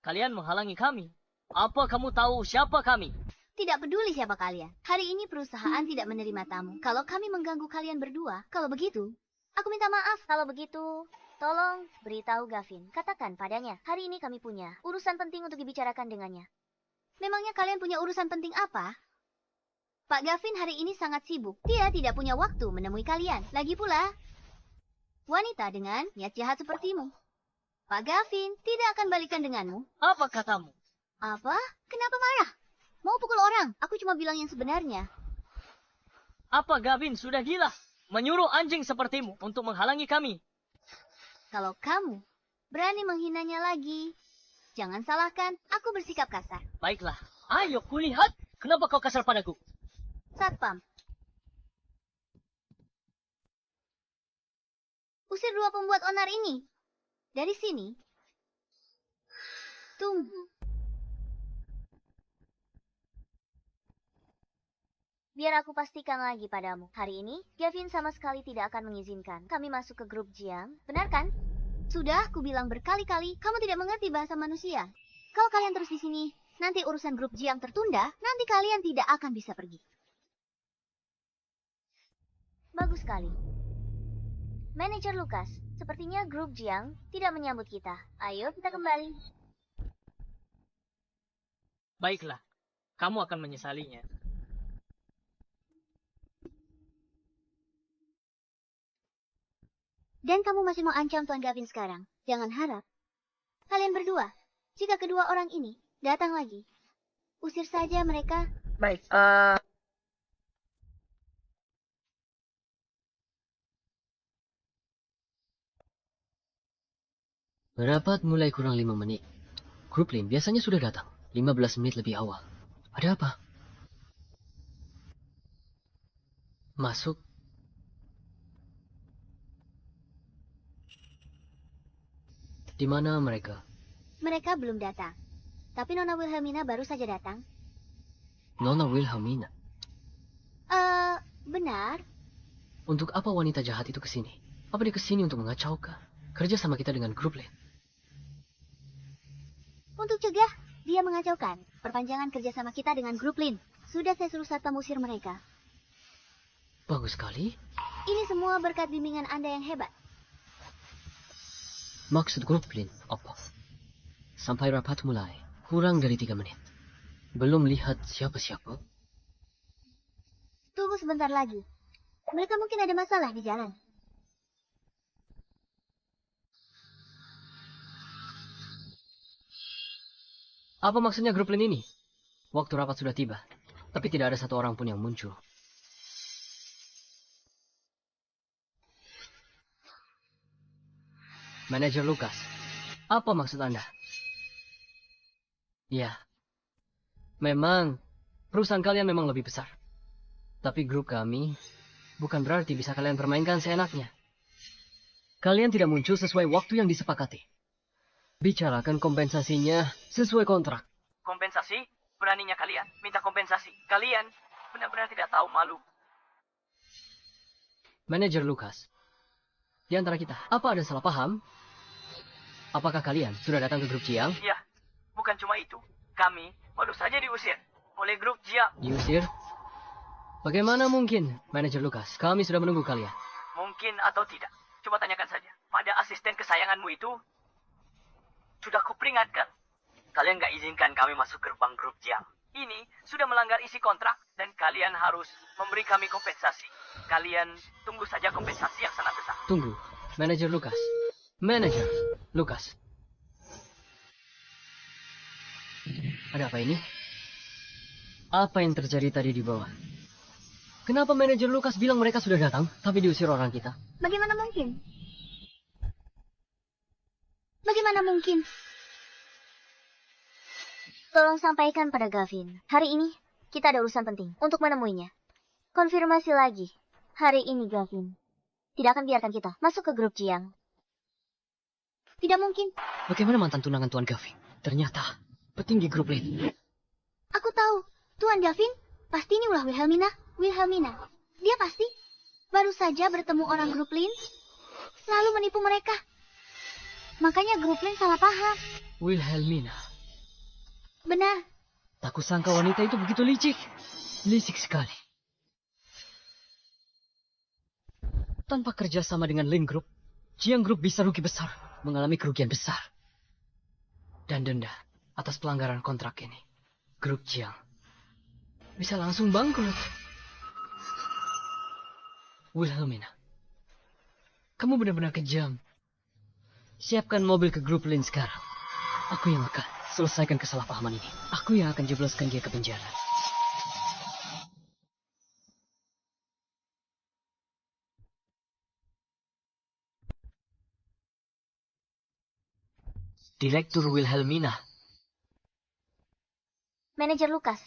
Kalian menghalangi kami. Apa kamu tahu siapa kami? Tidak peduli siapa kalian. Hari ini perusahaan tidak menerima tamu. Kalau kami mengganggu kalian berdua, kalau begitu, aku minta maaf. Kalau begitu, tolong beritahu Gavin. Katakan padanya, hari ini kami punya urusan penting untuk dibicarakan dengannya. Memangnya kalian punya urusan penting apa? Pak Gavin hari ini sangat sibuk. Dia tidak punya waktu menemui kalian. Lagi pula, wanita dengan niat jahat sepertimu. Pak Gavin tidak akan balikan denganmu. Apa katamu? Apa? Kenapa marah? Mau pukul orang? Aku cuma bilang yang sebenarnya. Apa Gavin sudah gila? Menyuruh anjing sepertimu untuk menghalangi kami. Kalau kamu berani menghinanya lagi, jangan salahkan aku bersikap kasar. Baiklah, ayo kulihat. Kenapa kau kasar padaku? Satpam. Usir dua pembuat onar ini. Dari sini. Tunggu. Biar aku pastikan lagi padamu. Hari ini, Gavin sama sekali tidak akan mengizinkan kami masuk ke grup Jiang. Benar kan? Sudah, aku bilang berkali-kali, kamu tidak mengerti bahasa manusia. Kalau kalian terus di sini, nanti urusan grup Jiang tertunda, nanti kalian tidak akan bisa pergi. Bagus sekali. Manajer Lukas, sepertinya grup Jiang tidak menyambut kita. Ayo kita kembali. Baiklah, kamu akan menyesalinya. Dan kamu masih mau ancam Tuan Gavin sekarang. Jangan harap. Kalian berdua, jika kedua orang ini datang lagi, usir saja mereka. Baik, Rapat mulai kurang 5 menit. Grup Lin biasanya sudah datang 15 menit lebih awal. Ada apa? Masuk. Di mana mereka? Mereka belum datang. Tapi Nona Wilhelmina baru saja datang. Nona Wilhelmina. Benar. Untuk apa wanita jahat itu kesini? Apa dia kesini untuk mengacaukan kerja sama kita dengan grup Lin? Untuk cegah, dia mengacaukan perpanjangan kerjasama kita dengan grup Lin. Sudah saya suruh satpam usir mereka. Bagus sekali. Ini semua berkat bimbingan Anda yang hebat. Maksud grup Lin apa? Sampai rapat mulai, kurang dari 3 menit. Belum lihat siapa-siapa. Tunggu sebentar lagi. Mereka mungkin ada masalah di jalan. Apa maksudnya grup Lin ini? Waktu rapat sudah tiba, tapi tidak ada satu orang pun yang muncul. Manajer Lukas, apa maksud Anda? Ya, memang perusahaan kalian memang lebih besar. Tapi grup kami bukan berarti bisa kalian permainkan seenaknya. Kalian tidak muncul sesuai waktu yang disepakati. Bicarakan kompensasinya sesuai kontrak. Kompensasi? Beraninya kalian minta kompensasi. Kalian benar-benar tidak tahu malu. Manajer Lukas, di antara kita, apa ada salah paham? Apakah kalian sudah datang ke grup Jiang? Ya, bukan cuma itu. Kami baru saja diusir oleh grup Jiang. Diusir? Bagaimana mungkin, Manajer Lukas? Kami sudah menunggu kalian. Mungkin atau tidak. Coba tanyakan saja. Pada asisten kesayanganmu itu, sudah kuperingatkan. Kalian gak izinkan kami masuk gerbang grup Jiang. Ini sudah melanggar isi kontrak dan kalian harus memberi kami kompensasi. Kalian tunggu saja kompensasi yang sangat besar. Tunggu, Manajer Lukas. Manajer Lukas. Ada apa ini? Apa yang terjadi tadi di bawah? Kenapa Manajer Lukas bilang mereka sudah datang, tapi diusir orang kita? Bagaimana mungkin? Bagaimana mungkin? Tolong sampaikan pada Gavin. Hari ini, kita ada urusan penting untuk menemuinya. Konfirmasi lagi. Hari ini, Gavin. Tidak akan biarkan kita masuk ke grup Jiang. Tidak mungkin. Bagaimana mantan tunangan Tuan Gavin? Ternyata petinggi grup Lin. Aku tahu. Tuan Gavin, pasti ini ulah Wilhelmina. Wilhelmina. Dia pasti baru saja bertemu orang grup Lin, lalu menipu mereka. Makanya grup Lin salah paham. Wilhelmina. Benar. Tak kusangka wanita itu begitu licik. Licik sekali. Tanpa kerjasama dengan Lin Group, Jiang Group bisa rugi besar, mengalami kerugian besar. Dan denda atas pelanggaran kontrak ini. Grup Jiang bisa langsung bangkrut. Wilhelmina, kamu benar-benar kejam. Siapkan mobil ke grup Lin sekarang. Aku yang akan selesaikan kesalahpahaman ini. Aku yang akan jebloskan dia ke penjara. Direktur Wilhelmina. Manajer Lukas.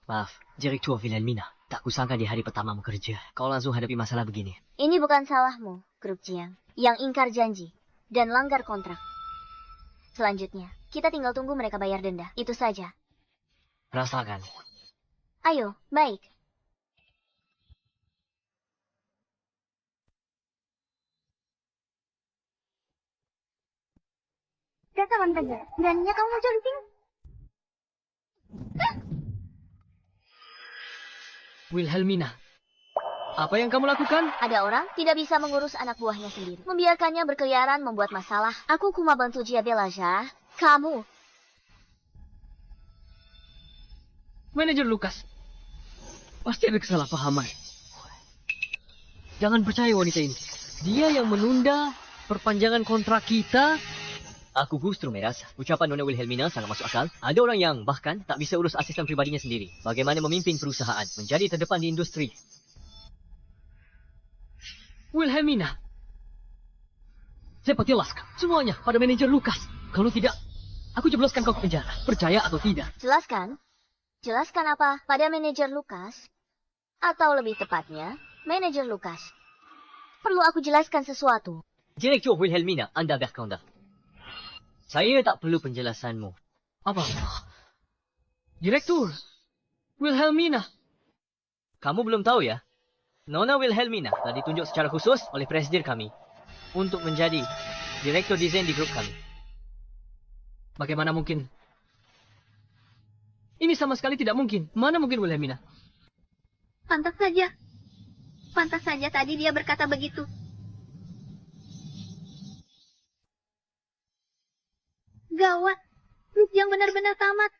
Maaf, Direktur Wilhelmina. Tak kusangka di hari pertama bekerja, kau langsung hadapi masalah begini. Ini bukan salahmu, grup Jiang, yang ingkar janji dan langgar kontrak. Selanjutnya, kita tinggal tunggu mereka bayar denda. Itu saja. Rasakan. Ayo, baik. Dasar wanita jahat. Beraninya kamu muncul di sini. Wilhelmina, apa yang kamu lakukan? Ada orang tidak bisa mengurus anak buahnya sendiri. Membiarkannya berkeliaran membuat masalah. Aku cuma bantu dia Belaja. Kamu. Manajer Lukas. Pasti ada kesalahpahaman. Jangan percaya wanita ini. Dia yang menunda perpanjangan kontrak kita. Aku justru merasa ucapan Nona Wilhelmina sangat masuk akal. Ada orang yang bahkan tak bisa urus asisten pribadinya sendiri. Bagaimana memimpin perusahaan, menjadi terdepan di industri. Wilhelmina. Saya jelaskan semuanya pada manajer Lukas. Kalau tidak, aku jebloskan kau ke penjara. Percaya atau tidak? Jelaskan. Jelaskan apa pada manajer Lukas? Atau lebih tepatnya, manajer Lukas. Perlu aku jelaskan sesuatu. Direktur Wilhelmina, Anda berkata. Saya tak perlu penjelasanmu. Apa? Direktur Wilhelmina. Kamu belum tahu ya? Nona Wilhelmina telah ditunjuk secara khusus oleh presiden kami untuk menjadi direktur desain di grup kami. Bagaimana mungkin? Ini sama sekali tidak mungkin. Mana mungkin Wilhelmina? Pantas saja. Pantas saja tadi dia berkata begitu. Gawat. Grup yang benar-benar tamat.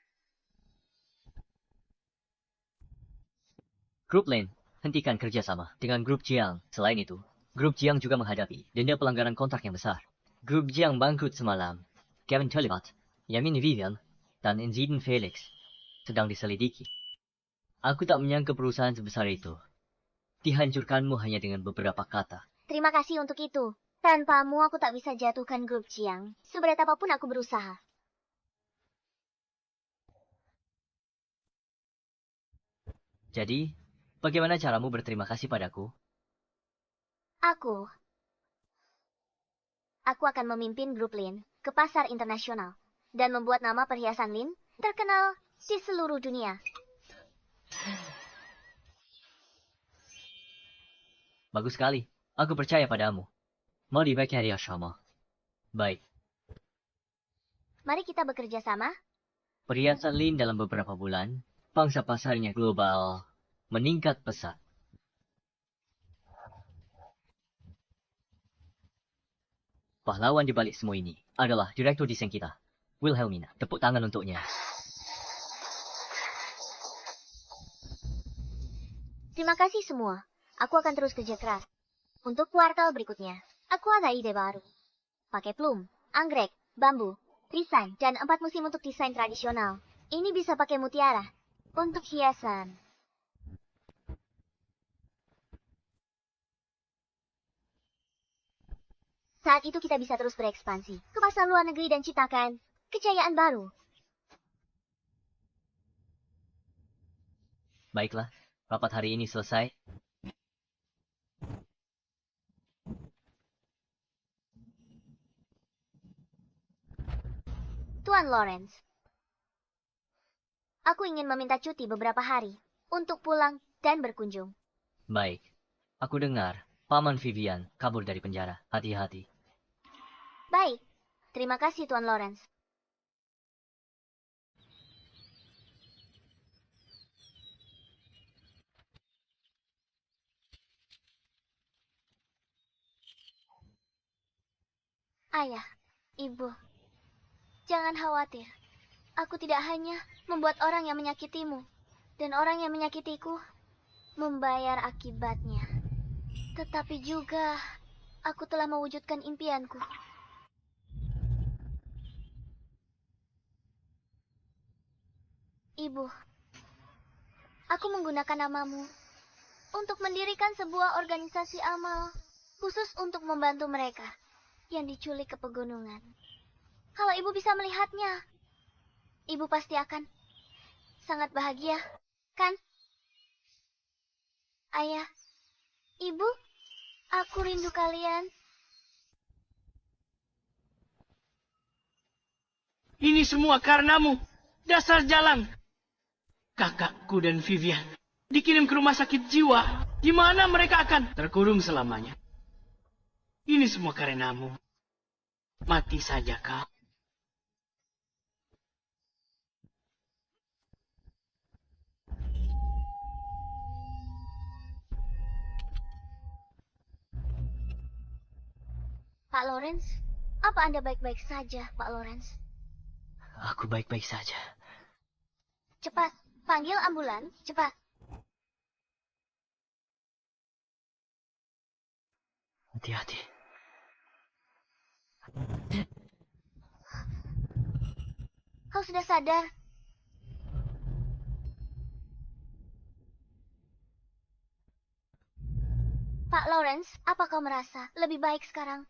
Grup Lin, hentikan kerjasama dengan Grup Jiang. Selain itu, Grup Jiang juga menghadapi denda pelanggaran kontrak yang besar. Grup Jiang bangkrut semalam. Kevin terlibat, Yamin Vivian, dan Enziden Felix sedang diselidiki. Aku tak menyangka perusahaan sebesar itu dihancurkanmu hanya dengan beberapa kata. Terima kasih untuk itu. Tanpamu aku tak bisa jatuhkan grup Jiang. Seberat apapun aku berusaha. Jadi, bagaimana caramu berterima kasih padaku? Aku akan memimpin grup Lin ke pasar internasional dan membuat nama perhiasan Lin terkenal di seluruh dunia. Bagus sekali. Aku percaya padamu. Mari bekerja sama. Baik. Mari kita bekerja sama. Perhiasan Lin dalam beberapa bulan, pangsa pasarnya global meningkat pesat. Pahlawan di balik semua ini adalah direktur desain kita, Wilhelmina. Tepuk tangan untuknya. Terima kasih semua. Aku akan terus kerja keras. Untuk kuartal berikutnya, aku ada ide baru. Pakai plum, anggrek, bambu, risan, dan 4 musim untuk desain tradisional. Ini bisa pakai mutiara untuk hiasan. Saat itu kita bisa terus berekspansi ke pasar luar negeri dan ciptakan kejayaan baru. Baiklah, rapat hari ini selesai. Tuan Lawrence, aku ingin meminta cuti beberapa hari untuk pulang dan berkunjung. Baik, aku dengar Paman Vivian kabur dari penjara. Hati-hati. Baik, terima kasih Tuan Lawrence. Ayah, Ibu, jangan khawatir. Aku tidak hanya membuat orang yang menyakitimu, dan orang yang menyakitiku membayar akibatnya. Tetapi juga, aku telah mewujudkan impianku. Ibu, aku menggunakan namamu untuk mendirikan sebuah organisasi amal khusus untuk membantu mereka yang diculik ke pegunungan. Kalau ibu bisa melihatnya, ibu pasti akan sangat bahagia, kan? Ayah, ibu, aku rindu kalian. Ini semua karenamu. Dasar jalan. Kakakku dan Vivian dikirim ke rumah sakit jiwa, di mana mereka akan terkurung selamanya. Ini semua karenamu. Mati saja kau. Pak Lawrence, apa Anda baik-baik saja, Pak Lawrence? Aku baik-baik saja. Cepat, panggil ambulan, cepat. Hati-hati. Kau sudah sadar? Pak Lawrence, apa kau merasa lebih baik sekarang?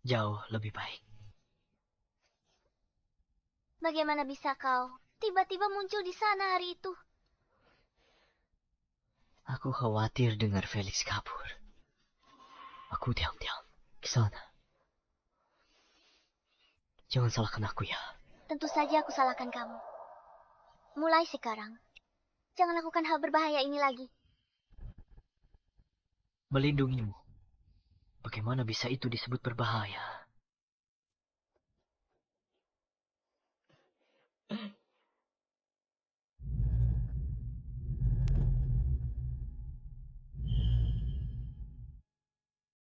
Jauh lebih baik. Bagaimana bisa kau tiba-tiba muncul di sana hari itu? Aku khawatir dengar Felix kabur. Aku diam-diam ke sana. Jangan salahkan aku ya. Tentu saja aku salahkan kamu. Mulai sekarang, jangan lakukan hal berbahaya ini lagi. Melindungimu. Bagaimana bisa itu disebut berbahaya?